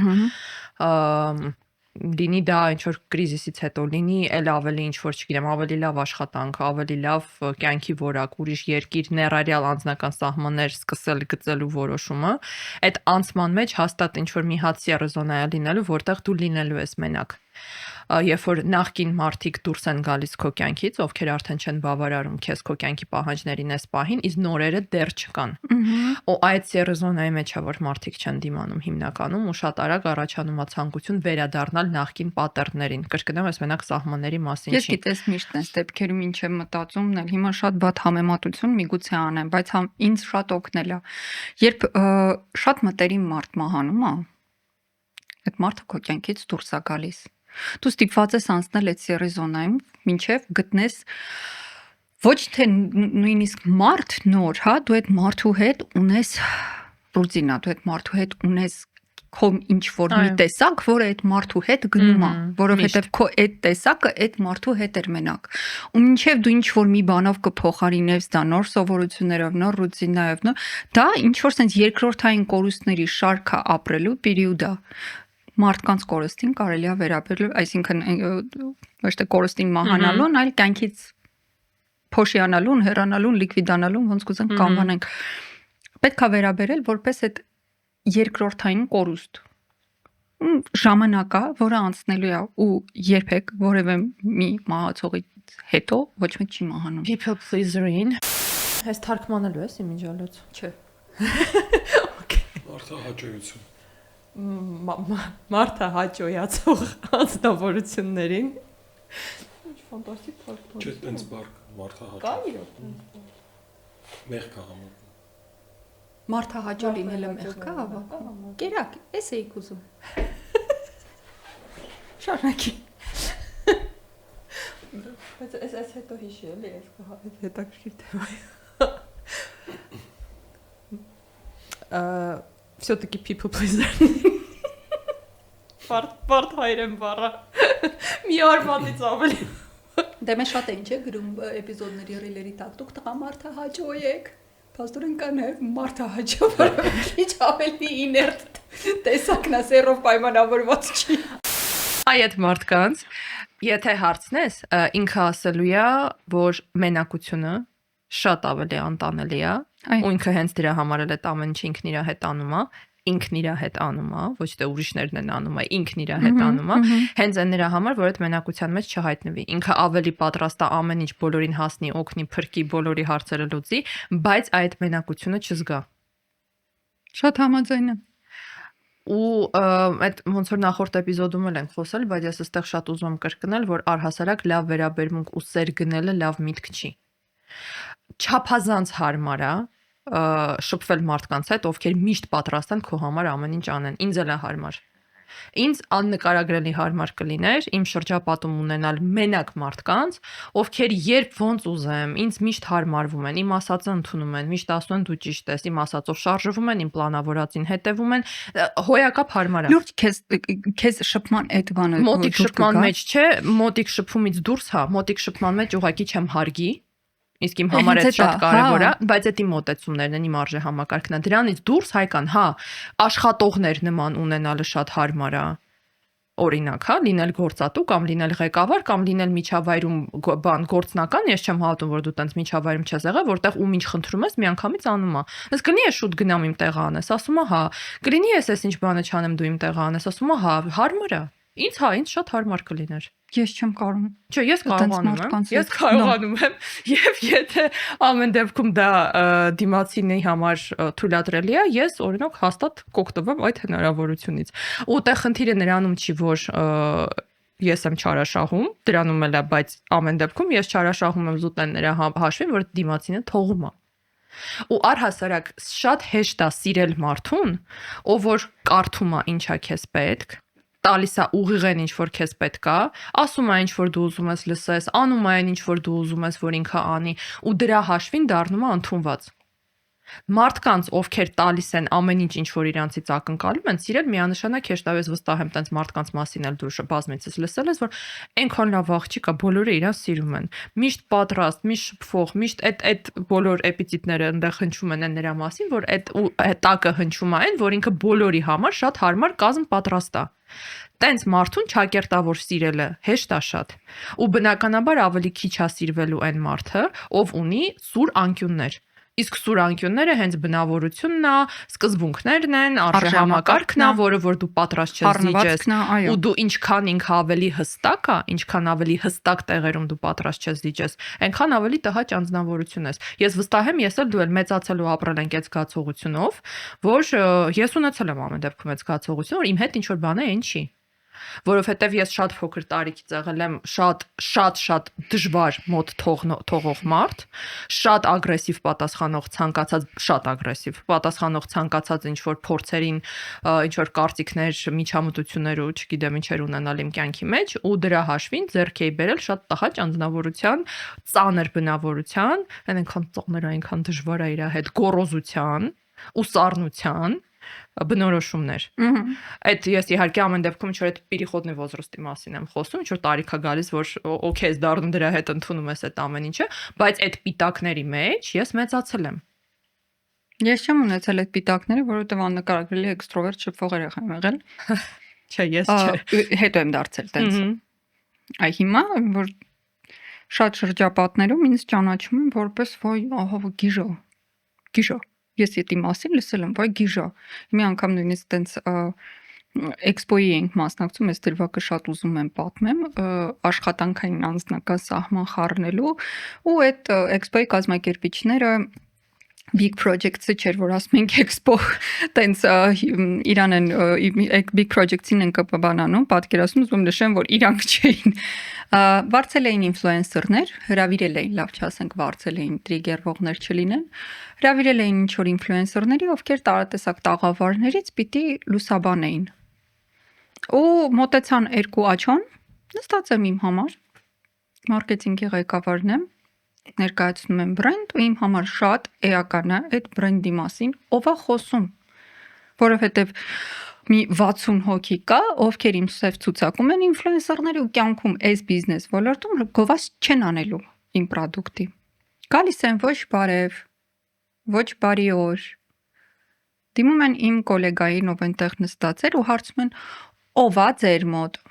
Speaker 1: լինի դա ինչ որ կրիզիսից հետո լինի էլ ավելի ինչ որ չգիտեմ ավելի լավ աշխատանք ավելի լավ կյանքի որակ ուրիշ երկիր ներառյալ անձնական սահմաններ սկսել գծելու որոշումը այդ անցման մեջ հաստատ ինչ որ մի հատ սերզոնայա լինելու որտեղ դու լինելու ես մենակ երբ որ նախկին մարդիկ դուրս են գալիս քո կյանքից ովքեր արդեն չեն բավարարում քեզ քո կյանքի պահանջներին այս պահին իսկ նորերը դեռ չկան ու այդ սերզոնայի մեջ է որ մարդիկ չեն դիմանում հիմնականում ու շատ արագ առաջանում է ցանկություն վերադառնալ նախկին պատերններին կրկնեմ ես մենակ սահմանների մասին
Speaker 2: չի ես գիտես միշտ այս դեպքերում ինչ եմ մտածումն էլ հիմա շատ բադ համեմատություն միգուցե անեմ բայց ինձ շատ օգնել է երբ շատ մտերիմ մարդ մահանում է այդ մարդը քո կյանքից դուրս է գալիս Դու ստիպված ես անցնել այդ սերզոնայում, մինչև գտնես ոչ թե նույնիսկ մարդ նոր, հա, դու այդ մարդու հետ ունես ռուտինա, դու այդ մարդու հետ ունես քո ինչ որ մի տեսակ, որը այդ մարդու հետ գնում է, որովհետև քո այդ տեսակը այդ մարդու հետ էր մենակ։ Ու մինչև դու ինչ որ մի բանով կփոխարինես դա նոր սովորություններով, նոր ռուտինայով, դա ինչ որ sense երկրորդային կորուստների շարքը ապրելու պերիոդ է։ Մարդկանց կորստին կարելի է վերաբերել, այսինքն ոչ թե կորստին մահանալուն, այլ կյանքից փոշիանալուն, հեռանալուն, լիկվիդանալուն, ոնց կուզենք կանվանենք։ Պետք է վերաբերել որպես այդ երկրորդային կորուստ։ Ժամանակա, որը անցնելու է ու երբեք որևէ մի մահացողից հետո ոչ մեկ չի մահանում։
Speaker 1: People pleaser-ին։ Այս թարգմանելու ես իմիջալոց։
Speaker 2: Չէ։
Speaker 3: Մարդը հաճոյություն։
Speaker 1: Մարդը հաճոյացող անձնավորություններին ինչ ֆանտաստիկ թարգման
Speaker 3: Չէ, տենց բարկ մարդը հաճո։
Speaker 1: Կայո։
Speaker 3: Մեղք է համարվում։
Speaker 2: Մարդը հաճո լինելը մեղք է, ավա։ Կերակ, էս էի ուզում։ Շարունակի։
Speaker 1: Բայց այս հետո հիշի էլի, այս հետաքրքիր թեմա։ Все-таки people pleaser. Բարդ հայրեն բառը։ Մի արմատից ավելի։
Speaker 2: Դե մենք շատ ենք չէ գրում էպիզոդների ռիլերի տակ դուք տղամարդը հաճո եք։ Փաստորեն կա նաև մարդը հաճո, որը քիչ ավելի իներտ տեսակն է, սերով պայմանավորված չի։
Speaker 1: Այդ մարդկանց, եթե հարցնես, ինքը ասելու է, որ մենակությունը շատ ավելի անտանելի է, ու ինքը հենց դրա համար էլ այդ ամեն ինչ ինքն իր հետ անում է, ոչ թե ուրիշներն են անում, այլ ինքն իր հետ անում է, հենց այն նրա համար, որ այդ մենակության մեջ չհայտնվի։ Ինքը ավելի պատրաստ է ամեն ինչ բոլորին հասնի, օգնի, փրկի, բոլորի հարցերը լուծի, բայց այդ մենակությունը չզգա։
Speaker 2: Շատ համաձայն եմ։
Speaker 1: Ու այդ ոնց որ նախորդ էպիզոդում էլ ենք խոսել, բայց ես այստեղ շատ ուզում եմ կրկնել, որ առհասարակ լավ վերաբերմունք ու սեր գնելը լավ միտք չի։ Չափազանց հարմար է շփվել մարդկանց հետ, ովքեր միշտ պատրաստ են քո համար ամեն ինչ անեն։ Ինձ էլ է հարմար։ Ինձ աննկարագրելի հարմար կլիներ իմ շրջապատում ունենալ մենակ մարդկանց, ովքեր երբ ոնց ուզեմ, ինձ միշտ հարմարվում են, իմ ասածը ընդունում են, միշտ ասում են դու ճիշտ ես, իմ ասածով շարժվում են, իմ պլանավորածին հետևում են, հոյակապ հարմար է։
Speaker 2: Լուրջ քեզ շփման այդ բանը
Speaker 1: մոտիկ շփման մեջ չէ, մոտիկ շփումից դուրս, հա, մոտիկ շփման մեջ ուղղակի չեմ հարգի։ Իսկ իմ համար է շատ կարևոր է, բայց դա իմ մոտեցումներն են, իմ արժե համակարգն է։ Դրանից դուրս հայկան, հա, աշխատողներ նման ունենալը շատ հարմար է։ Օրինակ, հա, լինել գործատու կամ լինել ղեկավար կամ լինել միջավայրում բան գործնական, ես չեմ հավատում, որ դու տենց միջավայրում չես եղել, որտեղ ում ինչ խնդրում ես, միանգամից անում է։ Ըստ կլինի է շուտ գնամ իմ տեղը անես, ասում է, հա, կլինի ես ինչ բանը չանեմ դու իմ տեղը անես, ասում է, հա, հարմար է։ Ինձ շատ հարմար կլիներ։
Speaker 2: Ես չեմ կարող։
Speaker 1: Չէ, ես կարողանում եմ, եւ եթե ամեն դեպքում դա դիմացինի համար թույլատրելի է, ես օրինակ հաստատ կօգտվեմ այդ հնարավորությունից։ Ու տեղ խնդիրը նրանում չի, որ ես եմ չարաշահում, դրանում էլ է, բայց ամեն դեպքում ես չարաշահում եմ զուտեն նրա հաշվին, որ դիմացինը թողում է։ Ու առհասարակ շատ հեշտ է սիրել մարդուն, ով որ կարդում է ինչա քեզ պետք, տալիս է ուղիղ ինչ որ քեզ պետք է, ասում է ինչ որ դու ուզում ես լսես, անում է ինչ որ դու ուզում ես որ ինքը անի ու դրա հաշվին դառնում է ընդունված։ Մարդկանց, ովքեր տալիս են ամեն ինչ որ իրանցից ակնկալում են, սիրել միանշանակ հեշտավես վստահ եմ տենց մարդկանց մասին էլ դու բազմիցս լսել ես, որ այնքան լավ աղջիկա, բոլորը իրան սիրում են։ Միշտ պատրաստ, միշտ շփվող, միշտ այդ բոլոր էպիթետները այնտեղ հնչում են նրա մասին, որ այդ տակը հնչում է այն, որ ինքը բոլորի համար շատ հարմար կազմ պատրաստ է։ Տենց մարդուն ճակերտավոր սիրելը հեշտ է շատ։ Ու բնականաբար ավելի քիչ է սիրվելու այն մարդը, ով ունի սուր անկյուններ։ Իսկ սուր անկյունները հենց բնավորությունն է, սկզբունքներն են, արժեհամակարգն է, որը որ դու պատրաստ ես դիջես, ու դու ինչքան ինքը ավելի հստակ է, ինչքան ավելի հստակ տեղերում դու պատրաստ ես դիջես, այնքան ավելի տհաճ անձնավորություն ես։ Ես վստահ եմ, ես էլ դու էլ մեծացել ու ապրել ենք այդ զգացողությունով, որ ես ունեցել եմ ամեն դեպքում այդ զգացողությունը, որ իմ հետ ինչ որ բան է, այն չի։ Որովհետև ես շատ փոքր տարիքից եղել եմ շատ դժվար մոտ թողող մարդ, շատ ագրեսիվ պատասխանող ցանկացած ինչ որ փորձերին, ինչ որ կարծիքներ, միջամտություններ ու չգիտեմ ինչեր ունենալ իմ կյանքի մեջ, ու դրա հաշվին ձեռք էի բերել շատ տհաճ անձնավորության, ծանր բնավորության, այնքան ծանր, այնքան դժվար է իր հետ գոռոզության ու սառնության բնորոշումներ։ Այդ ես իհարկե ամեն դեպքում ինչ որ այդ переходный возраст-ի մասին եմ խոսում, ինչ որ տարիք է գալիս, որ օքեյ, ես դառնում դրա հետ ընդունում ես այդ ամեն ինչը, բայց այդ պիտակների մեջ ես մեծացել եմ։
Speaker 2: Ես չեմ ունեցել այդ պիտակները, որովհետև աննկարագրելի էքստրովերտ շփվող երեխա եմ եղել։
Speaker 1: Չէ, ես չէ։
Speaker 2: Հետո եմ դարձել տենց։ Այ հիմա որ շատ շրջապատներում ինձ ճանաչում են որպես ոյ, ահա գիժո։ Ես դի մասին լսել եմ, վայ գիժա։ Մի անգամ նույնիսկ տենց էքսպոյի ենք մասնակցում, ես դրվակը շատ ուզում եմ պատմեմ, աշխատանքային անձնական սահման խառնելու, ու այդ էքսպոյի կազմակերպիչները Big Projects-ը չէր, որ ասում ենք Expo, տենց իրան են Big Projects-ին են կպաբանանում, պատկերացնում եմ նշեմ, որ իրանք չէին։ Վարձել էին ինֆլուենսերներ, հրավիրել էին, լավ չասենք, վարձել էին տրիգերվողներ չլինեն, հրավիրել էին ինչ-որ ինֆլուենսերների, ովքեր տարատեսակ տաղավարներից պիտի լուսաբանեին։ Ու մոտեցան երկու աջոն, նստած եմ իմ համար, մարքեթինգի ղեկավարն եմ, ներկայացնում եմ բրենդ ու իմ համար շատ էական է այդ բրենդի մասին, ով է խոսում, որովհետև մի 60 հոգի կա, ովքեր իմ սև ցուցակում են ինֆլուենսերների ու կյանքում այս բիզնես ոլորտում գովաս չեն անելու իմ պրոդուկտի։ Գալիս են ոչ բարև, ոչ բարի օր։ Դիմում են իմ գոլեգային, ով այնտեղ նստած էր ու հարցում են ով է ձեր մոտ։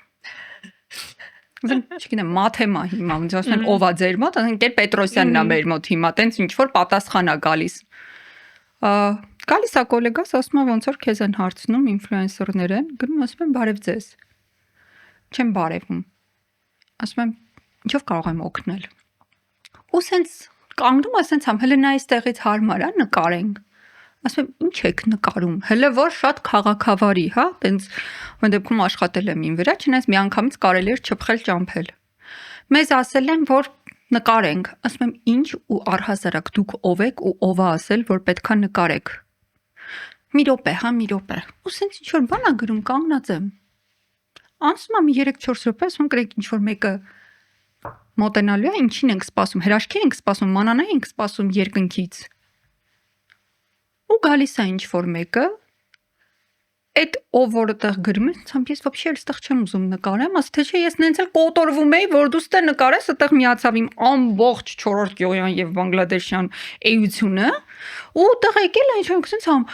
Speaker 2: Չգիտեմ, մաթեմա հիմա, ոնց ասում են ով է ձեր մոտ, ասեն Տեր Պետրոսյանն է մեր մոտ հիմա, տենց ինչ որ պատասխան է գալիս։ Գալիս է գոլեգաս, ասում է ոնց որ քեզ են հարցնում ինֆլուենսերներ են, գնում ասում են բարև ձեզ։ Չեմ բարևում։ Ասում եմ ինչով կարող եմ օգնել։ Ու սենց կանգնում է սենց համ հələ նա այստեղից հարմար է նկարենք։ Ասում եմ ինչ եք նկարում, հələ որ շատ քաղաքավարի, հա, տենց ոնց դեպքում աշխատել եմ ին վրա, չնայած մի անգամից կարելի էր չփխել ճամփել։ Մեզ ասել են, որ նկարենք, ասում եմ ինչ ու առհասարակ դուք ով եք ու ով է ասել, որ պետքա նկարեք։ Մի րոպե, հա, մի րոպե։ Ու սենց ինչ որ բան է գրում, կանգնած եմ։ Անցնում եմ 3-4 րոպե, ասում գրեք ինչ որ մեկը մոտենալու է, ինչին ենք սպասում, հրաշքի ենք սպասում, մանանա ենք սպասում երկնքից։ Ու գալիս է ինչ որ մեկը, այդ ով որտեղ գրում է, ցամ ես вообще այստեղ չեմ ուզում նկարեմ, ասա թե չէ ես նենց էլ կոտորվում էի, որ դու ստե նկարես, այդտեղ միացավ իմ ամբողջ 4-րդ գյուղյան եւ բանգլադեշյան էությունը, ու տեղ եկել է ինչ որ ասենց համ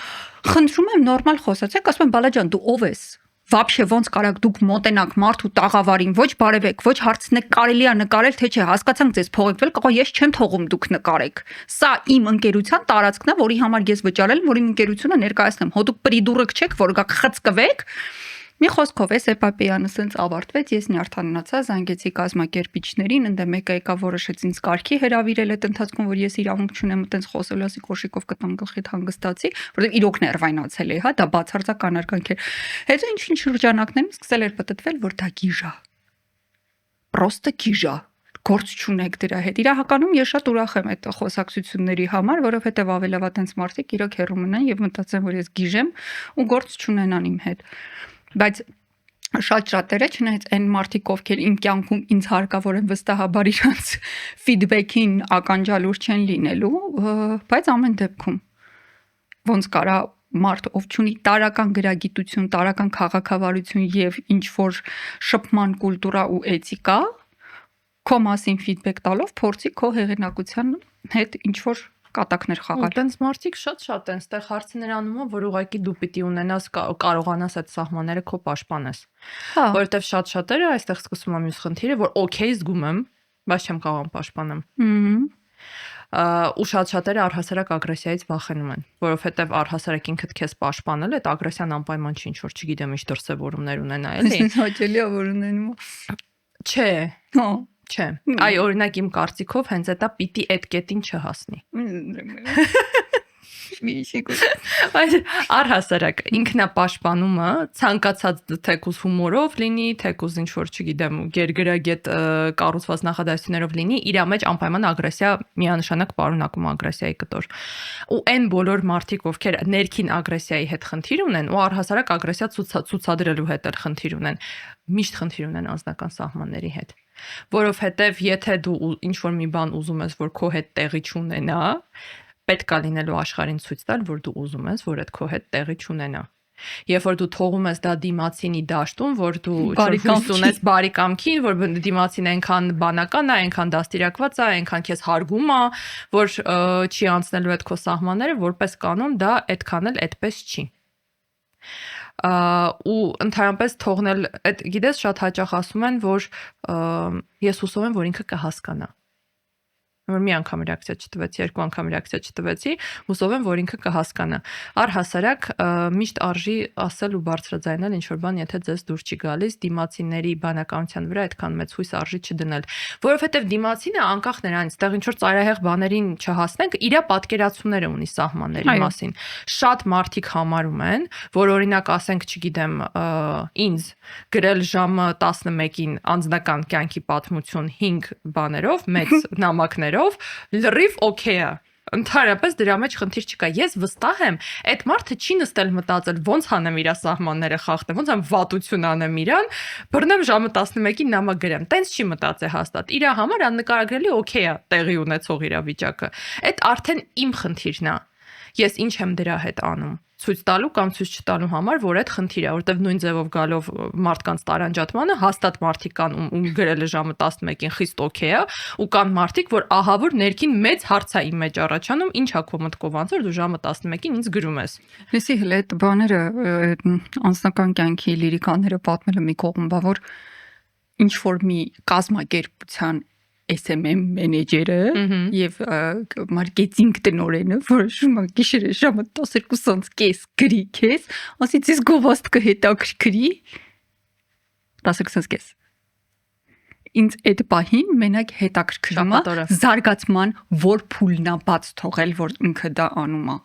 Speaker 2: խնդրում եմ նորմալ խոսացեք, ասում եմ բալաջան դու ով ես։ Вообще ոնց կարաք դուք մոտենաք մարդու տաղավարին, ոչ բարևեք, ոչ հարցնեք կարելի է նկարել թե չէ, հասկացանք ձեզ փողեկվել, կողո ես չեմ թողում դուք նկարեք։ Սա իմ ընկերության տարածքն է, որի համար ես վճարել եմ, որ իմ ընկերությունը ներկայացնեմ։ Հո դուք պրիդուրակ չեք, որ գաք խցկվեք։ Մի խոսքով էս էպոպեյանը սենց ավարտվեց, ես նյարդանացա, զանգեցի կազմակերպիչներին, ընդ մեկը եկավ որոշեց ինձ կարգի հրավիրել այդ ընթացքում, որ ես իրավունք չունեմ այտենց խոսելու, ասի կոշիկով կտամ գլխիդ հանգստացի, որովհետև իրոք ներվայնացել էի, հա, դա բացարձակ անակնք էր։ Հետո ինչ-ինչ շրջանակներում սկսել էր պատտվել, որ դա գիժա։ Պրոստը գիժա։ Գործ չունեք դրա հետ։ Իրականում ես շատ ուրախ եմ այդ խոսակցությունների համար, որովհետև ավելավա տենց մարդիկ իրոք հեռու մնան եւ մտածեն, որ ես գիժեմ ու գործ չունենան իմ հետ։ Բայց շատ շատերը, չնայած այն մարդիկ, ովքեր իմ կյանքում ինձ հարկավոր են վստահաբար իրանց ֆիդբեքին ականջալուր չեն լինելու, բայց ամեն դեպքում ոնց կարա մարդ ով ունի տարական գրագիտություն, տարական քաղաքավարություն եւ ինչ որ շփման կուլտուրա ու էթիկա, քո մասին ֆիդբեք տալով փորձի քո հեղինակության հետ ինչ որ կատակներ խաղալ։
Speaker 1: Այդտենց մարդիկ շատ են, այստեղ հարցը նրանում է, որ ուղղակի դու պիտի ունենաս կարողանաս այդ սահմանները քո պաշտպանես։ Որովհետև շատ-շատերը այստեղ սկսում է մյուս խնդիրը, որ օքեյ զգում եմ, բայց չեմ կարող պաշտպանեմ։ Ու շատ-շատերը առհասարակ ագրեսիայից վախենում են, որովհետև առհասարակ ինքդ քեզ պաշտպանել, այդ ագրեսիան անպայման չի ինչ որ չգիտեմ ինչ դրսևորումներ ունենա, էլի։
Speaker 2: Հաճելի է որ ունենում։
Speaker 1: Չէ։
Speaker 2: Հա։
Speaker 1: Չէ։ Այ օրինակ իմ կարծիքով հենց դա պիտի այդ կետին չհասնի։ Բայց առհասարակ ինքնապաշտպանումը ցանկացած թեկուզ հումորով լինի, թեկուզ ինչ որ չգիտեմ, գերգրագետ կառուցված նախադասություններով լինի, իր մեջ անպայման ագրեսիա միանշանակ պարունակում ագրեսիայի կտոր։ Ու այն բոլոր մարդիկ, ովքեր ներքին ագրեսիայի հետ խնդիր ունեն, ու առհասարակ ագրեսիա ցուցադրելու հետ էլ խնդիր ունեն, միշտ խնդիր ունեն անձնական սահմանների հետ։ Որովհետև եթե դու ինչ որ մի բան ուզում ես, որ քո հետ տեղի չունենա, պետք է լինելու աշխարհին ցույց տալ, որ դու ուզում ես, որ այդ քո հետ տեղի չունենա։ Երբ որ դու թողում ես դա դիմացինի դաշտում, որ դու հույս ունես բարի կամքին, որ դիմացին այնքան բանական է, այնքան դաստիարակված է, այնքան քեզ հարգում է, որ չի անցնելու այդ քո սահմանները, որպես կանոն դա այդքան էլ այդպես չի։ Ու ընդհանրապես թողնել, այդ գիտես շատ հաճախ ասում են, որ ես հուսով եմ, որ ինքը կհասկանա։ Որ մի անգամ ռեակցիա չտվեցի, երկու անգամ ռեակցիա չտվեցի, հուսով եմ, որ ինքը կհասկանա։ Առհասարակ միշտ արժի ասել ու բարձրաձայնել ինչ որ բան, եթե ձեզ դուր չի գալիս, դիմացիների բանականության վրա այդքան մեծ հույս արժի չդնել, որովհետև դիմացինը անկախ նրանից, այդտեղ ինչ որ ծայրահեղ բաներին չհասնենք, իր պատկերացումները ունի սահմանների մասին։ Շատ մարդիկ համարում են, որ օրինակ ասենք, չգիտեմ, ինձ գրել ժամը 11-ին անձնական կյանքի պատմություն 5 բաներով, մեծ նամակներով լրիվ օքեյ է։ Ընդհանրապես դրա մեջ խնդիր չկա։ Ես վստահ եմ, այդ մարդը չի նստել մտածել ոնց հանեմ իր սահմանները խախտեմ, ոնց եմ վատություն անեմ իրան, բռնեմ ժամը 11-ին նամակ գրեմ։ Տենց չի մտածել հաստատ։ Իր համար աննկարագրելի օքեյ է տեղի ունեցող իրավիճակը։ Այդ արդեն իմ խնդիրն է։ Ես ինչ եմ դրա հետ անում։ Ցույց տալու կամ ցույց չտալու համար, որ այդ խնդիր է, որտեվ նույն ձևով գալով մարդկանց տարանջատմանը հաստատ մարդիկ կան ում գրելը ժամը 11-ին խիստ օքեյ է, ու կան մարդիկ, որ ահա որ ներքին մեծ հարց է իմ մեջ առաջանում, ինչ է քո մտքով անցել, դու ժամը 11-ին ինձ գրում ես։
Speaker 2: Լսի հələ այդ բաները անձնական կյանքի լիրիկաները պատմելը մի կողմ բա, որ ինչ որ մի կազմակերպության SMM մենեջերը եւ մարքեթինգ տնօրենը, որոշում է գիշերը ժամը 12:30 գրի քեզ, ասից ես գովաստ կհետաքրքրի 12:30 ինձ այդ պահին մենակ հետաքրքրում է զարգացման որ փուլն է բաց թողել, որ ինքը դա անում է։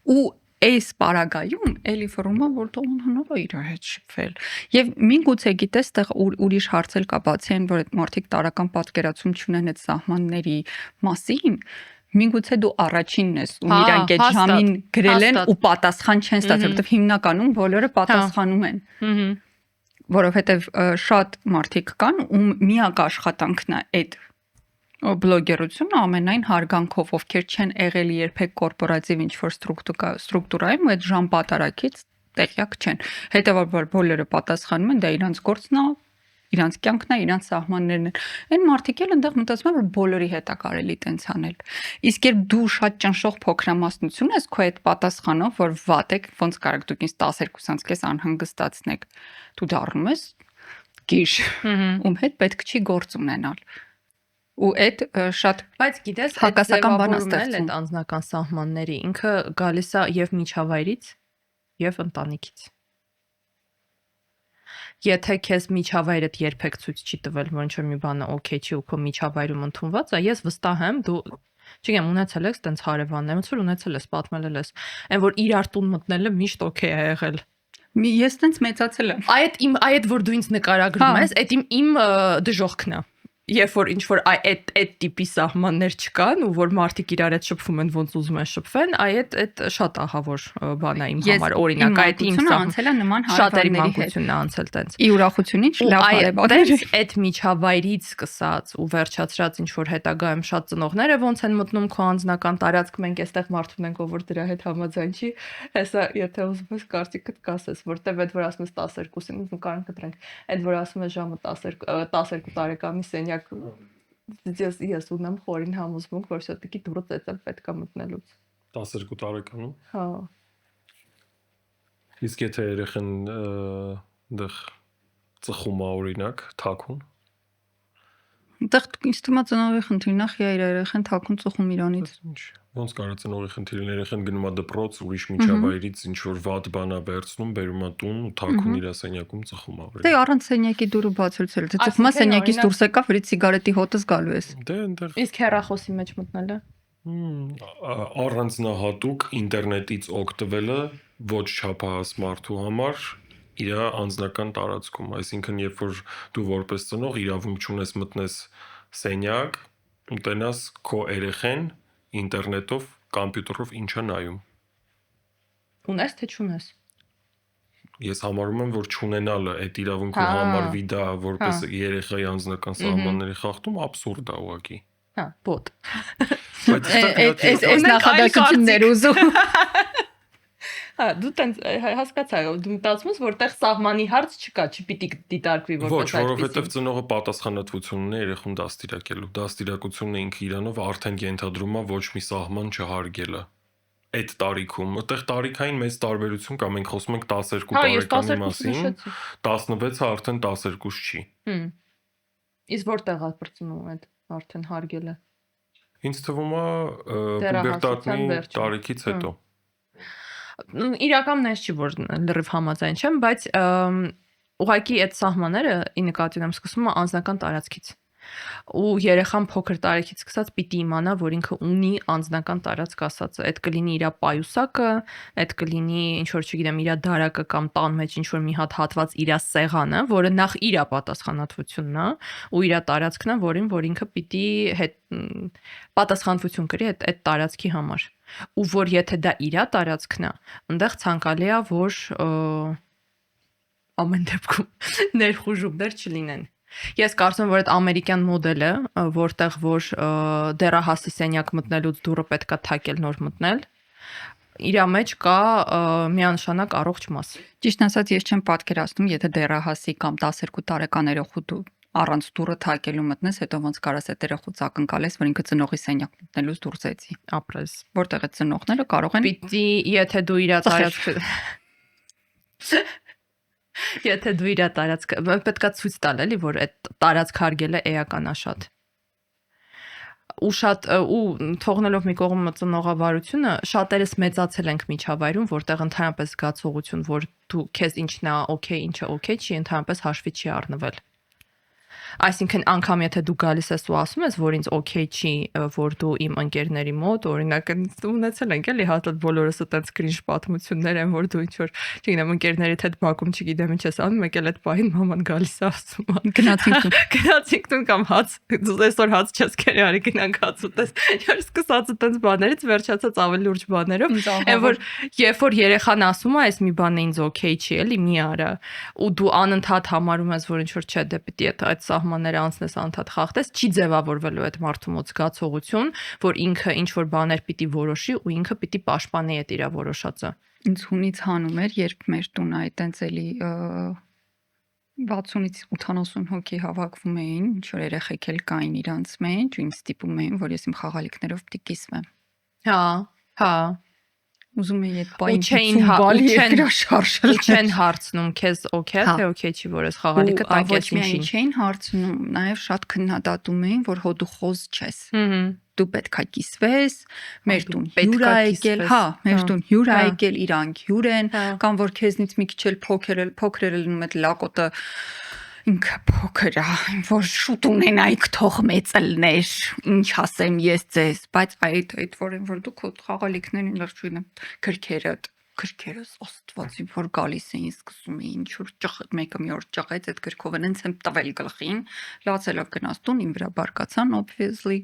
Speaker 2: Ու այս պարագայում էլի ֆորումը որ տոն հնարով է իր հետ շփվել եւ միգուցե գիտես տեղ ուրիշ հարցել կա բացի այն որ այդ մարդիկ տարական պատկերացում չունեն այդ սահմանների մասին միգուցե դու առաջինն ես ու իրանք այդ ժամին գրել են ու պատասխան չեն ստացել որովհետեւ հիմնականում բոլորը պատասխանում են որովհետեւ շատ մարդիկ կան ում միակ աշխատանքն է այդ բլոգերությունը ամենայն հարգանքով ովքեր չեն եղել երբեք կորպորատիվ ինչ-որ ստրուկտուրայում ու այդ ժամ պատարակից տեղյակ չեն։ Հետևաբար բոլորը պատասխանում են, դա իրանց գործն է, իրանց կյանքն է, իրանց սահմաններն են։ Այն մարդիկ էլ այնտեղ մտածում են, որ բոլորի հետ է կարելի տենց անել։ Իսկ երբ դու շատ ճնշող փոքրամասնություն ես քո այդ պատասխանով, որ վատ եք, ոնց կարաք դուք ինձ 12:30 անհանգստացնեք, դու դառնում ես գիժ, ում հետ պետք չի գործ ունենալ։ Ու այդ շատ
Speaker 1: բայց գիտես
Speaker 2: հակասական բան է ստեղծում
Speaker 1: այդ անձնական սահմանների ինքը գալիս է եւ միջավայրից եւ ընտանիքից եթե քեզ միջավայրդ երբեք ցույց չի տվել որ ինչ-որ մի բանը օքեյ չի ու քո միջավայրում ընդունված է ես վստահ եմ դու չգիտեմ ունեցել ես տենց հարևաններ ոնց որ ունեցել ես պատմել ես այն որ իրար տուն մտնելը միշտ օքեյ է եղել
Speaker 2: ես տենց մեծացել եմ
Speaker 1: այդ որ դու ինձ նկարագրում ես այդ իմ դժոխքն է երբ որ ինչ որ այդ տիպի սահմաններ չկան ու որ մարդիկ իրար հետ շփվում են ոնց ուզում են շփվեն, այդ շատ ահավոր բան է իմ համար, օրինակ այդ իմ
Speaker 2: անցել է նման
Speaker 1: շատերի
Speaker 2: հարաբերների հետ։
Speaker 1: մանկությունն է անցել տենց։
Speaker 2: Ի ուրախությունից լավ հարաբերներ։
Speaker 1: Այդ միջավայրից սկսած ու վերջացրած ինչ որ հետագայում շատ ծնողները ոնց են մտնում քո անձնական տարածք, մենք այստեղ մարդ ունենք, ով որ դրա հետ համաձայն չի, հեսա եթե ուզում ես կարծիքդ կասես, որտեվ այդ որ ասում ես 12-ին ուզում կարող կտրենք, այդ որ ասում ես ժամը 12 տարեկանի սենյակ ես ունեմ խորին համոզմունք, որ շատիկի դուրը ծեծել պետք է մտնելուց
Speaker 3: 12 տարեկանում։
Speaker 1: Հա։
Speaker 3: Իսկ եթե երեխան դեռ ծխում է օրինակ, թաքուն։
Speaker 2: Դեռ ինձ թվում է ծնողի խնդիրն է, իր երեխան թաքուն ծխում իրանից։
Speaker 3: Ինչ։ Ոնց կարա ծնողի խնդիրն երեխան գնում է դպրոց, ուրիշ միջավայրից ինչ որ վատ բան է վերցնում, բերում է տուն ու թաքուն իր սենյակում ծխում է։
Speaker 2: Դե առանց սենյակի դուրը բացելուց էլ, դե ծխում է սենյակից դուրս եկա, վրի սիգարետի հոտս գալու ես։
Speaker 3: Դե այնտեղ։
Speaker 1: Իսկ հեռախոսի մեջ մտնելը։
Speaker 3: Առանձնահատուկ ինտերնետից օգտվելը ոչ չափահաս մարդու համար իր անձնական տարածքում, այսինքն երբ որ դու որպես ծնող իրավունք չունես մտնես սենյակ, ուտենաս քո երեխեն ինտերնետով, կոմպյուտերով ինչա նայում։
Speaker 1: Ունես թե չունես։
Speaker 3: Ես համարում եմ, որ չունենալը այդ իրավունքը համարվի դա որպես երեխայի անձնական սահմանների խախտում աբսուրդ է ուղղակի։
Speaker 1: Հա, բոտ։
Speaker 2: Այս նախադասություններ ուզում։
Speaker 1: Հա, դու տենց հասկացա, դու մտածում ես, որտեղ սահմանի հարց չկա, չպիտի դիտարկվի որպես
Speaker 3: այդպես։ Ոչ, որովհետև ծնողը պատասխանատվություն ունի երեխուն դաստիարակելու։ Դաստիարակությունը ինքը իրանով արդեն ենթադրում է ոչ մի սահման չհարգելը։ Այդ տարիքում, այդտեղ տարիքային մեծ տարբերություն կա, մենք խոսում ենք 12 տարեկանի մասին, 16-ը արդեն 12 չի։
Speaker 1: Իսկ որտեղ է բրծնում այդ արդեն հարգելը։
Speaker 3: Ինձ թվում է պուբերտատնի տարիքից հետո։
Speaker 1: Իրականում ես չի որ լրիվ համաձայն չեմ, բայց ուղղակի այդ սահմանները ի նկատի ունեմ սկսում անձնական տարածքից։ Ու երեխան փոքր տարիքից սկսած պիտի իմանա, որ ինքը ունի անձնական տարածք ասածը, այդ կլինի իր պայուսակը, այդ կլինի ինչ որ չգիտեմ իր դարակը կամ տան մեջ ինչ որ մի հատ հատված իր սեղանը, որը նախ իր պատասխանատվությունն է, ու իր տարածքն է, որ ինքը պիտի պատասխանատվություն կրի այդ տարածքի համար։ Ու որ եթե դա իր տարածքն է, այնտեղ ցանկալի է, որ ամեն դեպքում ներխուժումներ չլինեն։ Ես կարծում եմ, որ այդ ամերիկյան մոդելը, որտեղ որ դեռահասի սենյակ մտնելուց դուռը պետքա թակել նոր մտնել, իր մեջ կա միանշանակ առողջ մաս։
Speaker 2: Ճիշտ ասած, ես չեմ պատկերացնում, եթե դեռահասի կամ 12 տարեկան երեխու դու առանց դուռը թակելու մտնես, հետո ոնց կարաս այդ երեխուց ակնկալես, որ ինքը ծնողի սենյակ մտնելուց դուրս էցի։
Speaker 1: Ապրես։
Speaker 2: Որտեղ այդ ծնողները կարող են
Speaker 1: պիտի, եթե դու իր տարածքը Եթե դու իր տարածքը պետքա ցույց տալ էլի, որ այդ տարածք հարգելը էական է շատ։ Ու շատ ու թողնելով մի կողմ ծնողավարությունը, շատերս մեծացել ենք միջավայրում, որտեղ ընդհանրապես զգացողություն, որ դու քեզ ինչն է օքեյ, ինչը օքեյ չի, ընդհանրապես հաշվի չի առնվել։ Այսինքն անգամ եթե դու գալիս ես ու ասում ես, որ ինձ օքեյ չի, որ դու իմ ընկերների մոտ, օրինակ ունեցել ենք էլի հատած բոլորս այդպես կրինժ պատմություններ են, որ դու ինչ որ, չգիտեմ, ընկերներիդ հետ բակում չգիտեմ ինչ ես անում, մեկ էլ այդ պահին մաման գալիս է ասում, գնացինք տուն կամ հաց, դու այսօր հաց չես կերի, արի գնանք հաց ուտես։ Ես սկսած այդպես բաներից վերջացած ավելի լուրջ բաներով, այն որ երբ որ երեխան ասում է, այս մի բանը ինձ օքեյ չի, էլի մի արա, ու դու անընդհատ համարում ես, որ ինչ որ չէ, դե պիտի այդ սահմանները անցնես անդադ խախտես, չի ձևավորվելու այդ մարդու մոտ զգացողություն, որ ինքը ինչ որ բաներ պիտի որոշի ու ինքը պիտի պաշտպանի այդ իր որոշածը։
Speaker 2: Ինձ հունից հանում էր, երբ մեր տուն այտենց էլի 60-ից 80 հոգի հավաքվում էին, ինչ որ երեխեք էլ կային իրանց մեջ, ու ինձ ստիպում էին, որ ես իմ խաղալիքներով պիտի կիսվեմ։
Speaker 1: Հա, հա։
Speaker 2: Ուզում էի այդ պայն
Speaker 1: չեն հարցնում քեզ օքեյ թե օքեյ չի, որ ես խաղալիքը տակես ինչին։
Speaker 2: Չէին հարցնում, նաև շատ քննադատում էին, որ հո դու խոզ չես։ Դու պետքա կիսվես, մեր տուն հյուր ա եկել, հա, մեր տուն հյուր ա եկել, իրանք հյուր են, կամ որ քեզնից մի քիչ էլ փոքր էլ նում այդ լակոտը ինքը փոքր է, որ շուտ ունենայիք թող մեծելներ, ինչ ասեմ ես ձեզ, բայց այդ որ դու քո խաղալիքներին լրիվ չունեմ, քրքերը գրքերս աստվածի որ գալիս էին սկսում էին ինչ որ մեկը մի օր ճղեց այդ գրքով այնց եմ տվել գլխին լացելով գնաց տուն իմ վրա բարկացան obviously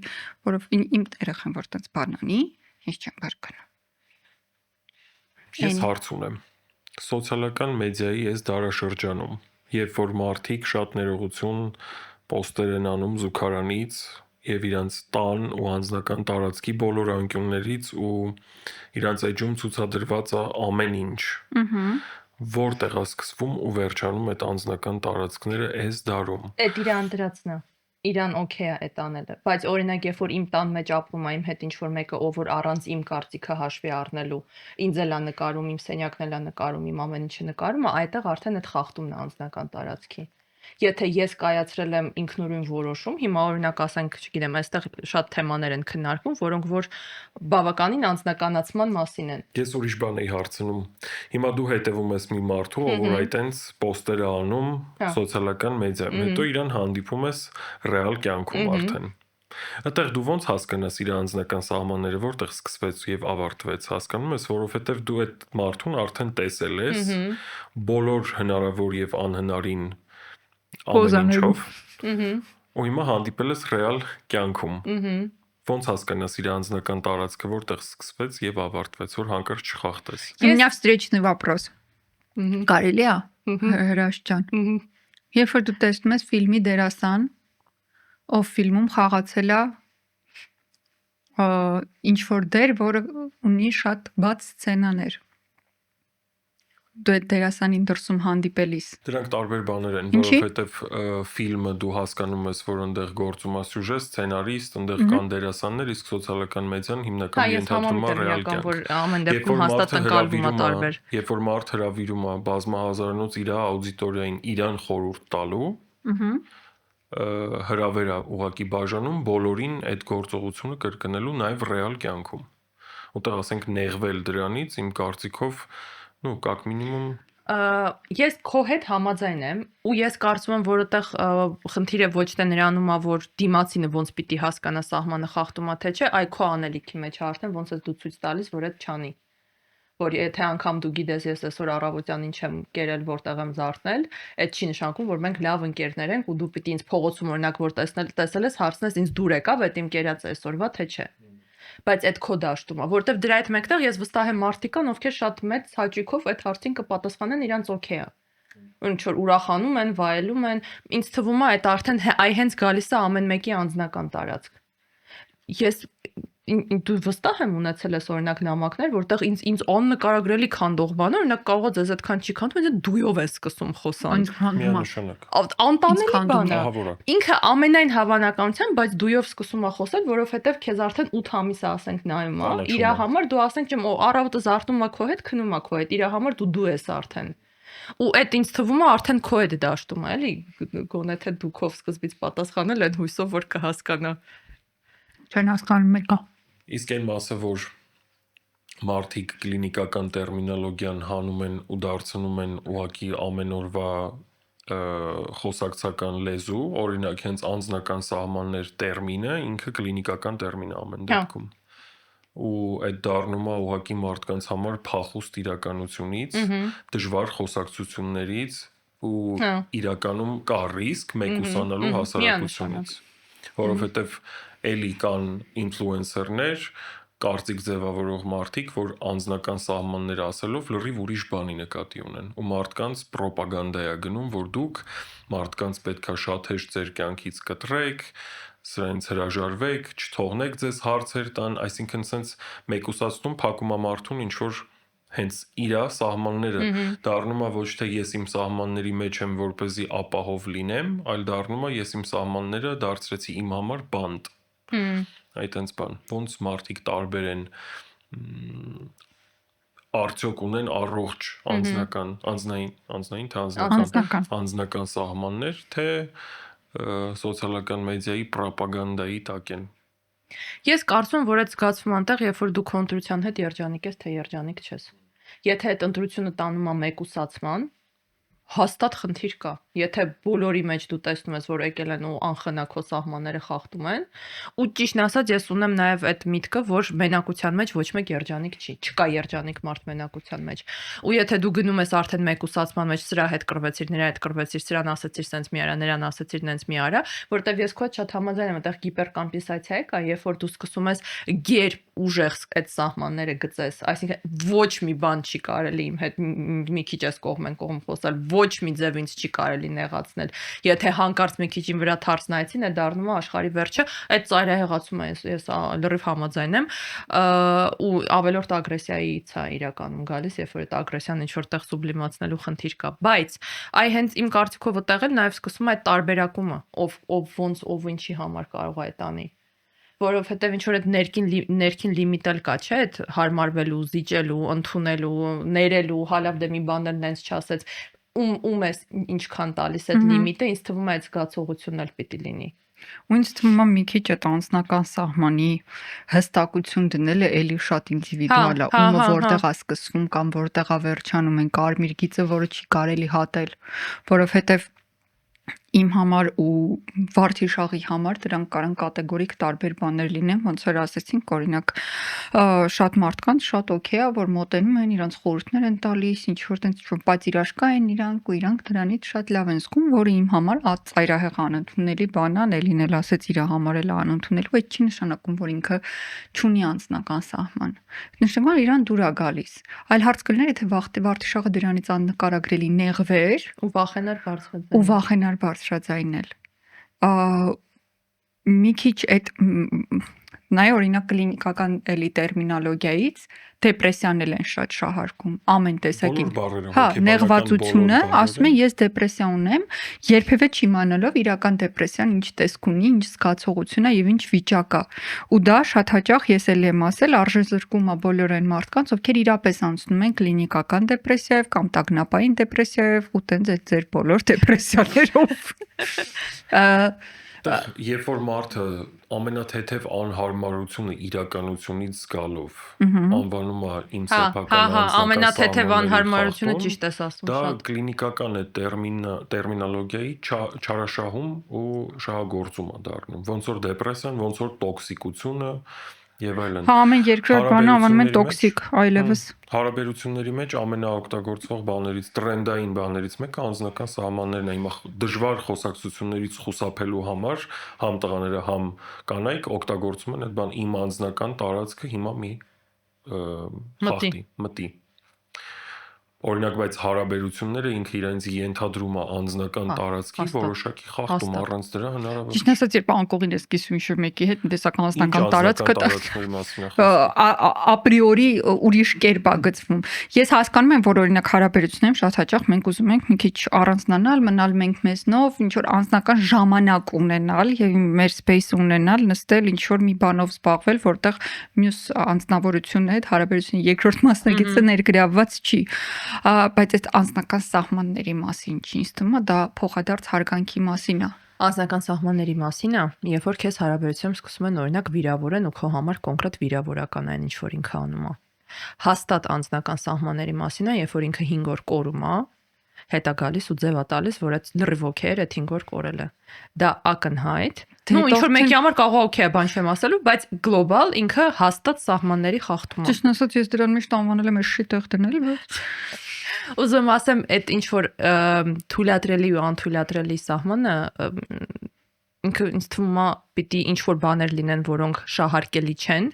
Speaker 2: որով իմ երեխան որ տենց բանանի ես չեմ բարկանա
Speaker 3: ես հարց ունեմ սոցիալական մեդիայի այս դարաշրջանում երբ որ մարդիկ շատ ներողություն պոստեր են անում զուգարանից եւ իրանց տան ու անձնական տարածքի բոլոր անկյուններից ու իրանց էջում ցուցադրված է ամեն ինչ։ Որտեղ է սկսվում ու վերջանում այդ անձնական տարածքները այս դարում։
Speaker 1: Այդ իրան դրածն է։ Իրան օքեյ է այդ անելը, բայց օրինակ երբ որ իմ տան մեջ ապրում է իմ հետ ինչ որ մեկը ով որ առանց իմ կարծիքը հաշվի առնելու ինձ էլ է նկարում, իմ սենյակն էլ է նկարում, իմ ամեն ինչը նկարում է, այդտեղ արդեն այդ խախտումն է անձնական տարածքի։ Եթե ես կայացրել եմ ինքնուրույն որոշում, հիմա օրինակ ասենք, չգիտեմ, այստեղ շատ թեմաներ են քննարկվում, որոնք որ բավականին անձնականացման մասին են։
Speaker 3: Ես ուրիշ բան էի հարցնում։ Հիմա դու հետևում ես մի մարդու, ով որ այտենց պոստեր է անում սոցիալական մեդիայում, հետո իրան հանդիպում ես ռեալ կյանքում արդեն։ Այդտեղ դու ոնց հասկանաս իր անձնական սահմանները, որտեղ սկսվեց եւ ավարտվեց, հասկանում ես, որովհետեւ դու այդ մարդուն արդեն տեսել ես բոլոր հնարավոր եւ անհնարին ամեն ինչով։ Ու հիմա հանդիպել ես ռեալ կյանքում։ Ոնց հասկանաս իր անձնական տարածքը, որտեղ սկսվեց եւ ավարտվեց, որ հանկարծ չխախտես։
Speaker 2: У меня встречный вопрос. Կարելի է Հրաշ ջան։ Երբ որ դու տեսնում ես ֆիլմի դերասան, ով ֆիլմում խաղացել է ինչ որ դեր, որը ունի շատ բաց սցենաներ։ Դու այդ դերասանին դրսում հանդիպելիս։
Speaker 3: Դրանք տարբեր բաներ են, որովհետև ֆիլմը դու հասկանում ես, որ այնտեղ գործում է սյուժե, սցենարիստ, այնտեղ կան դերասաններ, իսկ սոցիալական մեդիան հիմնական ենթադրում է ռեալ կյանք։
Speaker 1: Որ ամեն դեպքում հաստատ ընկալվում է տարբեր։
Speaker 3: Երբ որ մարդ հրավիրում է բազմահազարանոց իր աուդիտորիային իրան խորհուրդ տալու, հրավերա ուղակի բաժանում բոլորին այդ գործողությունը կրկնելու նաև ռեալ կյանքում։ Ուտեղ ասենք նեղվել դրանից իմ կարծիքով Ну, как минимум
Speaker 1: Ես քո հետ համաձայն եմ ու ես կարծում եմ որ այդտեղ խնդիրը ոչ թե նրանում է որ դիմացինը ոնց պիտի հասկանա սահմանը խախտում է թե չէ, այ քո անելիքի մեջ է արդեն ոնց ես դու ցույց տալիս որ այդ չանի։ Որ եթե անգամ դու գիտես ես այսօր առավոտյան ինչ եմ կերել, որտեղ եմ զարթնել, այդ չի նշանակում որ մենք լավ ընկերներ ենք ու դու պիտի ինձ փողոցում օրինակ որ տեսել ես հարցնես ինձ դուր եկավ այդ իմ կերած այսօրվա թե չէ։ Բայց այդ քո դաշտում է, որտեվ դրա հետ մեկտեղ ես վստահ եմ մարդիկ կան, ովքեր շատ մեծ հաճույքով այդ հարցին կպատասխանեն իրանց օքեյ է։ Ինչ որ ուրախանում են, վայելում են, ինձ թվում է այդ արդեն այ հենց գալիս է ամեն մեկի անձնական տարածք։ Ես դու վստահ եմ ունեցել ես օրինակ նամակներ, որտեղ ինձ աննկարագրելի քանդող բան, օրինակ կարող է ձեզ այդքան չի քանդում, ինձ դույով է սկսում խոսալ։
Speaker 3: Միանշանակ։
Speaker 1: Անտանելի բան է։ Ինքը ամենայն հավանականությամբ, բայց դույով սկսում է խոսել, որովհետև քեզ արդեն 8 ամիս է ասենք նայում է։ Իր համար դու ասենք չեմ առավոտը զարթնում է քո հետ, քնում է քո հետ, իր համար դու ես արդեն։ Ու այդ ինձ թվում է արդեն քո հետ դաշտում է, էլի, գոնե թե դու քով սկզբից պատասխանել են հույսով որ կհասկանա։
Speaker 2: Չեն հասկանում եկա։
Speaker 3: Իսկ այն մասը, որ մարդիկ կլինիկական տերմինոլոգիան հանում են ու դարձնում են ուղղակի ամեն օրվա խոսակցական լեզու, օրինակ հենց անձնական սահմաններ տերմինը ինքը կլինիկական տերմին է ամեն դեպքում։ Ու այդ դառնում է ուղղակի մարդկանց համար փախուստ իրականությունից, դժվար խոսակցություններից ու իրականում կա ռիսկ մեկուսանալու հասարակությունից, որովհետև էլի կան ինֆլուենսերներ, կարծիք ձևավորող մարդիկ, որ անձնական սահմաններ ասելով լրիվ ուրիշ բանի նկատի ունեն ու մարդկանց պրոպագանդա է գնում, որ դուք մարդկանց պետքա շատ հեշտ ձեր կյանքից կտրեք, սրանից հրաժարվեք, չթողնեք ձեզ հարցեր տան, այսինքն sense մեկուսացնում փակում է մարդուն ինչ որ հենց իրա սահմանները դառնում է ոչ թե ես իմ սահմանների մեջ եմ որպեսզի ապահով լինեմ, այլ դառնում է ես իմ սահմանները դարձրեցի իմ համար բանտ։ Այդտենց բան, ոնց մարդիկ տարբեր են արդյոք ունեն առողջ անձնական սահմաններ, թե սոցիալական մեդիայի պրոպագանդայի տակ են։
Speaker 1: Ես կարծում եմ, որ այդ զգացվում անտեղ, երբ որ դու քո ընտրության հետ երջանիկ ես, թե երջանիկ չես։ Եթե այդ ընտրությունը տանում է մեկուսացման, հաստատ խնդիր կա։ Եթե բոլորի մեջ դու տեսնում ես, որ եկել են ու անխնա քո սահմանները խախտում են, ու ճիշտն ասած ես ունեմ նաև այդ միտքը, որ մենակության մեջ ոչ մեկ երջանիկ չի։ Չկա երջանիկ մարդ մենակության մեջ։ Ու եթե դու գնում ես արդեն մեկուսացման մեջ, սրա հետ կռվեցիր, նրա հետ կռվեցիր, սրան ասացիր, սենց մի արա, նրան ասացիր, նենց մի արա, որտեվ ես քո հետ շատ համաձայն եմ, այդտեղ հիպերկոմպենսացիա է կա, երբ որ դու սկսում ես գեր ուժեղ այդ սահմանները գծես, այսինքն ոչ մի բան չի կարելի իմ հետ մի քիչ այս կողմ խոսալ, ոչ մի ձև ինձ չի կարելի նեղացնել։ Եթե հանկարծ մի քիչ իմ վրա թարս նայեցին, է դառնում է աշխարհի վերջը, այդ ծայրահեղացումը ես լրիվ համաձայն եմ, ու ավելորդ ագրեսիայից է իրականում գալիս, երբ որ այդ ագրեսիան ինչ որտեղ սուբլիմացնելու խնդիր կա, բայց այ հենց իմ կարծիքով այդտեղ էլ նաև սկսում է այդ տարբերակումը, ով ոնց ով ինչի համար կարող է այդ անի, որովհետև ինչ որ այդ ներքին լիմիտ էլ կա, չէ՞, այդ հարմարվելու, զիջելու, ընդունելու, ներելու, հալավ դե մի բան էլ նենց չասեց, ում էս ինչքան տալիս այդ լիմիտը, ինձ թվում է այդ զգացողությունն էլ պիտի լինի։
Speaker 2: Ու ինձ թվում է մի քիչ այդ անձնական սահմանի հստակություն դնելը էլի շատ ինդիվիդուալ է, ումը որտեղ է սկսվում կամ որտեղ է վերջանում, այն կարմիր գիծը, որը չի կարելի հատել, որովհետև իմ համար ու վարդիշաղի համար դրանք կարան կատեգորիկ տարբեր բաներ լինեն, ոնց որ ասեցինք, օրինակ շատ մարդկանց շատ օքեյ է, որ մոտենում են, իրանց խորհուրդներ են տալիս, ինչ որ տենց բայց իրաշկա են իրանք ու իրանք դրանից շատ լավ են զգում, որը իմ համար ծայրահեղ անընդունելի բան է, Էլին էլ ասեց իր համար էլ անընդունելի, բայց չի նշանակում, որ ինքը չունի անձնական սահման։ Նշանակում է իրան դուր է գալիս։ Այլ հարց կլիներ, եթե վարդիշաղը դրանից աննկարագրելի նեղվեր
Speaker 1: ու վախենար բարձրացնել։
Speaker 2: Ու վախենար բարձրաձայնել։ Մի քիչ այդ նայ օրինակ կլինիկական էլի տերմինոլոգիայից դեպրեսիան էլ են շատ շահարկում ամեն տեսակի։ Նեղվածությունը, ասում են ես դեպրեսիա ունեմ, երբևէ չիմանալով իրական դեպրեսիան ինչ տեսք ունի, ինչ զգացողություն է եւ ինչ վիճակ է։ Ու դա շատ հաճախ ես էլ եմ ասել, արժեզրկում է բոլոր այն մարդկանց, ովքեր իրապես անցնում են կլինիկական դեպրեսիայով կամ տագնապային դեպրեսիայով ու տենց այդ ձեր բոլոր դեպրեսիաներով։
Speaker 3: Երբ որ մարդը ամենաթեթև անհարմարությունը իրականությունից զգալով անվանում է իմ սեփական
Speaker 1: ամենաթեթև անհարմարությունը ճիշտ ես ասում
Speaker 3: դա
Speaker 1: շատ
Speaker 3: կլինիկական է տերմինոլոգիայի չարաշահում ու շահագործում է դառնում ոնց որ դեպրեսիան ոնց որ տոքսիկությունը եւ այլն
Speaker 2: ամեն երկրորդ բանը անվանում են տոքսիկ այլևս
Speaker 3: հարաբերությունների մեջ ամենաօգտագործվող բաներից տրենդային բաներից մեկը անձնական սահմաններն է հիմա դժվար խոսակցություններից խուսափելու համար համ տղաները համ կանայք օգտագործում են այդ բան իմ անձնական տարածքը հիմա մի խախտի մտի օրինակ բայց հարաբերությունները ինքը իրենց ենթադրում է անձնական տարածքի որոշակի խախտում առանց դրա հնարավոր
Speaker 2: Ճիշտ ասած երբ անկողին ես կիսում ինչ-որ մեկի հետ տեսական անձնական տարածքը ապրիորի ուրիշ կերպ է գծվում ես հասկանում եմ որ օրինակ հարաբերություններում շատ հաճախ մենք ուզում ենք մի քիչ առանձնանալ մնալ մենք մեզնով ինչ որ անձնական ժամանակ ունենալ եւ մեր space ունենալ նստել ինչ որ մի բանով զբաղվել որտեղ մյուս անձնավորությունը հետ հարաբերության երկրորդ մասնագետը ներգրավված չի բայց այդ անձնական սահմանների մասին չի ինձ թվում է դա փոխադարձ հարգանքի մասին է
Speaker 1: անձնական սահմանների մասին է երբ որ քեզ հարաբերությունում սկսում են օրինակ վիրավորեն ու քո համար կոնկրետ վիրավորական այն ինչ որ ինքը անում է հաստատ անձնական սահմանների մասին է երբ որ ինքը 5 օր կորում է հետա գալիս ու ձևա տալիս որ այդ լրիվ օքեյ էր այդ 5 օր կորել է դա ակնհայտ նո ինչ որ մեկի համար կարող է օքեյ բան չեմ ասելու բայց գլոբալ ինքը հաստատ սահմանների խախտում է
Speaker 2: ճիշտ ասած ես դրան միշտ անվանել եմ էշի տեղ դնել բայց
Speaker 1: ուզում ասեմ այդ ինչ որ թույլատրելի ու անթույլատրելի սահմանը ինքը ինձ թվում է պիտի ինչ որ բաներ լինեն որոնք շահարկելի չեն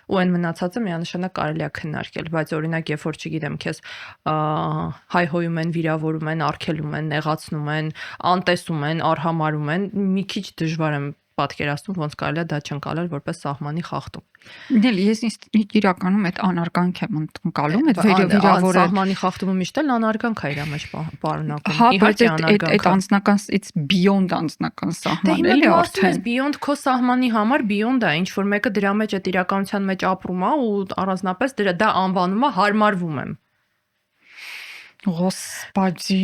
Speaker 1: ու այն մնացածը միանշանակ կարելի է քննարկել բայց օրինակ երբ որ չգիտեմ քեզ հայհոյում են վիրավորում են արգելում են նեղացնում են անտեսում են արհամարում են մի քիչ դժվար եմ պատկերացնում ոնց կարելի է դա չընկալել որպես սահմանի խախտում
Speaker 2: Դել ես իրականում այդ անարգանք եմ ընկալում այդ վիրավորել
Speaker 1: սահմանի խախտումը միշտ էլ անարգանք է իր մեջ պարունակում
Speaker 2: հա բայց այդ անձնական it's beyond անձնական սահման էլի արդեն
Speaker 1: beyond քո սահմանի համար beyond է ինչ որ մեկը դրա մեջ այդ իրականության մեջ ապրում է ու առանձնապես դա անվանում է հարմարվում եմ
Speaker 2: Господи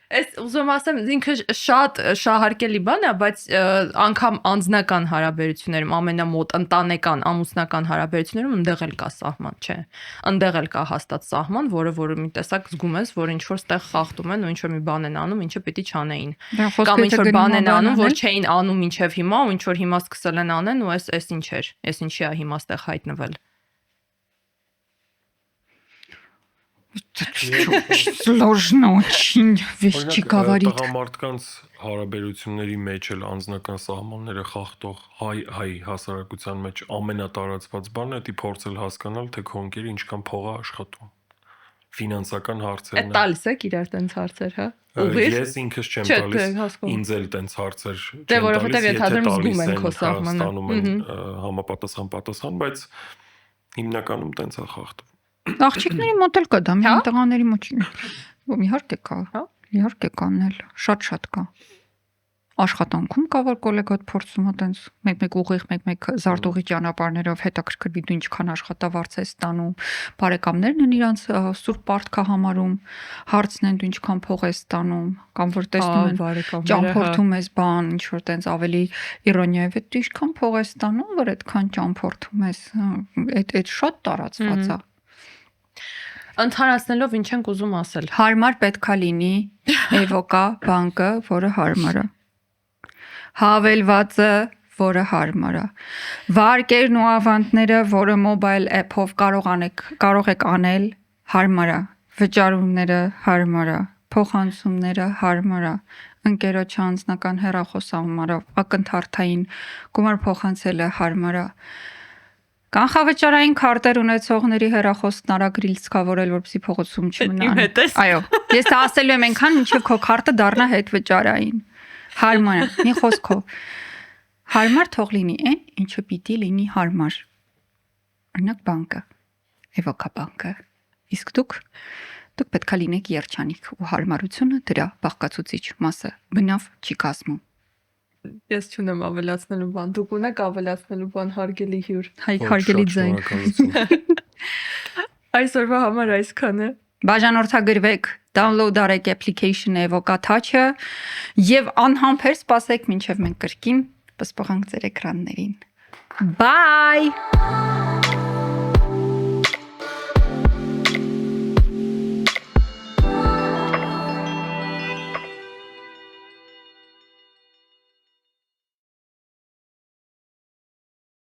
Speaker 1: Այս ուզում ասեմ, ինքը շատ շահարկելի բան է, բայց անգամ անձնական հարաբերություններում, ամենամոտ ընտանեկան, ամուսնական հարաբերություններում ընդեղ էլ կա սահման, չէ։ Ընդեղ էլ կա հաստատ սահման, որը մի տեսակ զգում ես, որ ինչ որ ստեղ խախտում են ու ինչ որ մի բան են անում, ինչը պիտի չանեին։ Կամ ինչ որ բան են անում, որ չէին անում մինչև հիմա, ու ինչ որ հիմա սկսել են անեն ու էս ինչ էր, էս ինչի է հիմա ստեղ հայտնվել։
Speaker 2: Сложно очень вещи говорить.
Speaker 3: Տղամարդկանց հարաբերությունների մեջ էլ անձնական սահմանները խախտող հայ հասարակության մեջ ամենատարածված բանն է դի փորձել հասկանալ, թե քո ընկերը ինչքան փող է աշխատում։ Ֆինանսական հարցերն
Speaker 1: է։ Տալիս եք իրար տենց հարցեր, հա։
Speaker 3: Ես ինքս չեմ տալիս, ինձ էլ տենց հարցեր չեմ
Speaker 1: տալիս, որովհետև եթե դեռ զգում են քո սահմանը,
Speaker 3: համապատասխան պատասխան, բայց հիմնականում տենց է խախտվում։
Speaker 2: Աղջիկների մոտ էլ կա դա, միայն տղաների մոտ չի։ Իհարկե կա, իհարկե կանել, շատ կա։ Աշխատանքում կա որ գոլեգոտ փորձում է տենց մեկ-մեկ ուղիղ, մեկ-մեկ զարտուղի ճանապարհներով հետաքրքրվի դու ինչքան աշխատավարձ ես ստանում, բարեկամներն են իրանց սուրբ պարտքա համարում, հարցնեն դու ինչքան փող ես ստանում, կամ որ տեսնում են ճամփորդում ես բան, ինչ որ տենց ավելի իրոնիայով դու ինչքան փող ես ստանում, որ այդքան ճամփորդում ես, այդ շատ տարածված է։
Speaker 1: Ընդհանրացնելով ինչ ենք ուզում ասել։
Speaker 2: Հարմար պետքա լինի էվոկա բանկը, որը հարմար է։ Հավելվածը, որը հարմար է։ Վարկերն ու ավանդները, որը մոբայլ էփով կարող եք անել, հարմար է։ Վճարումները հարմար է։ Փոխանցումները հարմար է։ Ընկերոջ անձնական հեռախոսահամարով ակնթարթային գումար փոխանցելը հարմար է։ Կանխավճարային քարտեր ունեցողների հեռախոսն արագ լիցքավորել, որպեսզի փողոցում չմնան։ Այո, ես ասելու եմ այնքան, մինչև քո քարտը դառնա հետվճարային։ Հարմար է, մի խոսքով։ Հարմար թող լինի այն, ինչը պիտի լինի հարմար։ Օրինակ բանկը, էվոկա բանկը։ Իսկ դուք պետքա լինեք երջանիկ ու հարմարությունը դրա բաղկացուցիչ մասը բնավ չի կազմում։
Speaker 1: Ես չունեմ ավելացնելու բան, դուք ունեք ավելացնելու բան հարգելի հյուր,
Speaker 2: հարգելի ձայն։
Speaker 1: Այսօրվա համար այսքանը։
Speaker 2: Բաժանորդագրվեք, download արեք application-ը Evoca Touch-ը եւ անհամբեր սպասեք մինչեւ մենք կրկին պսպղանք ձեր էկրաններին։ Bye!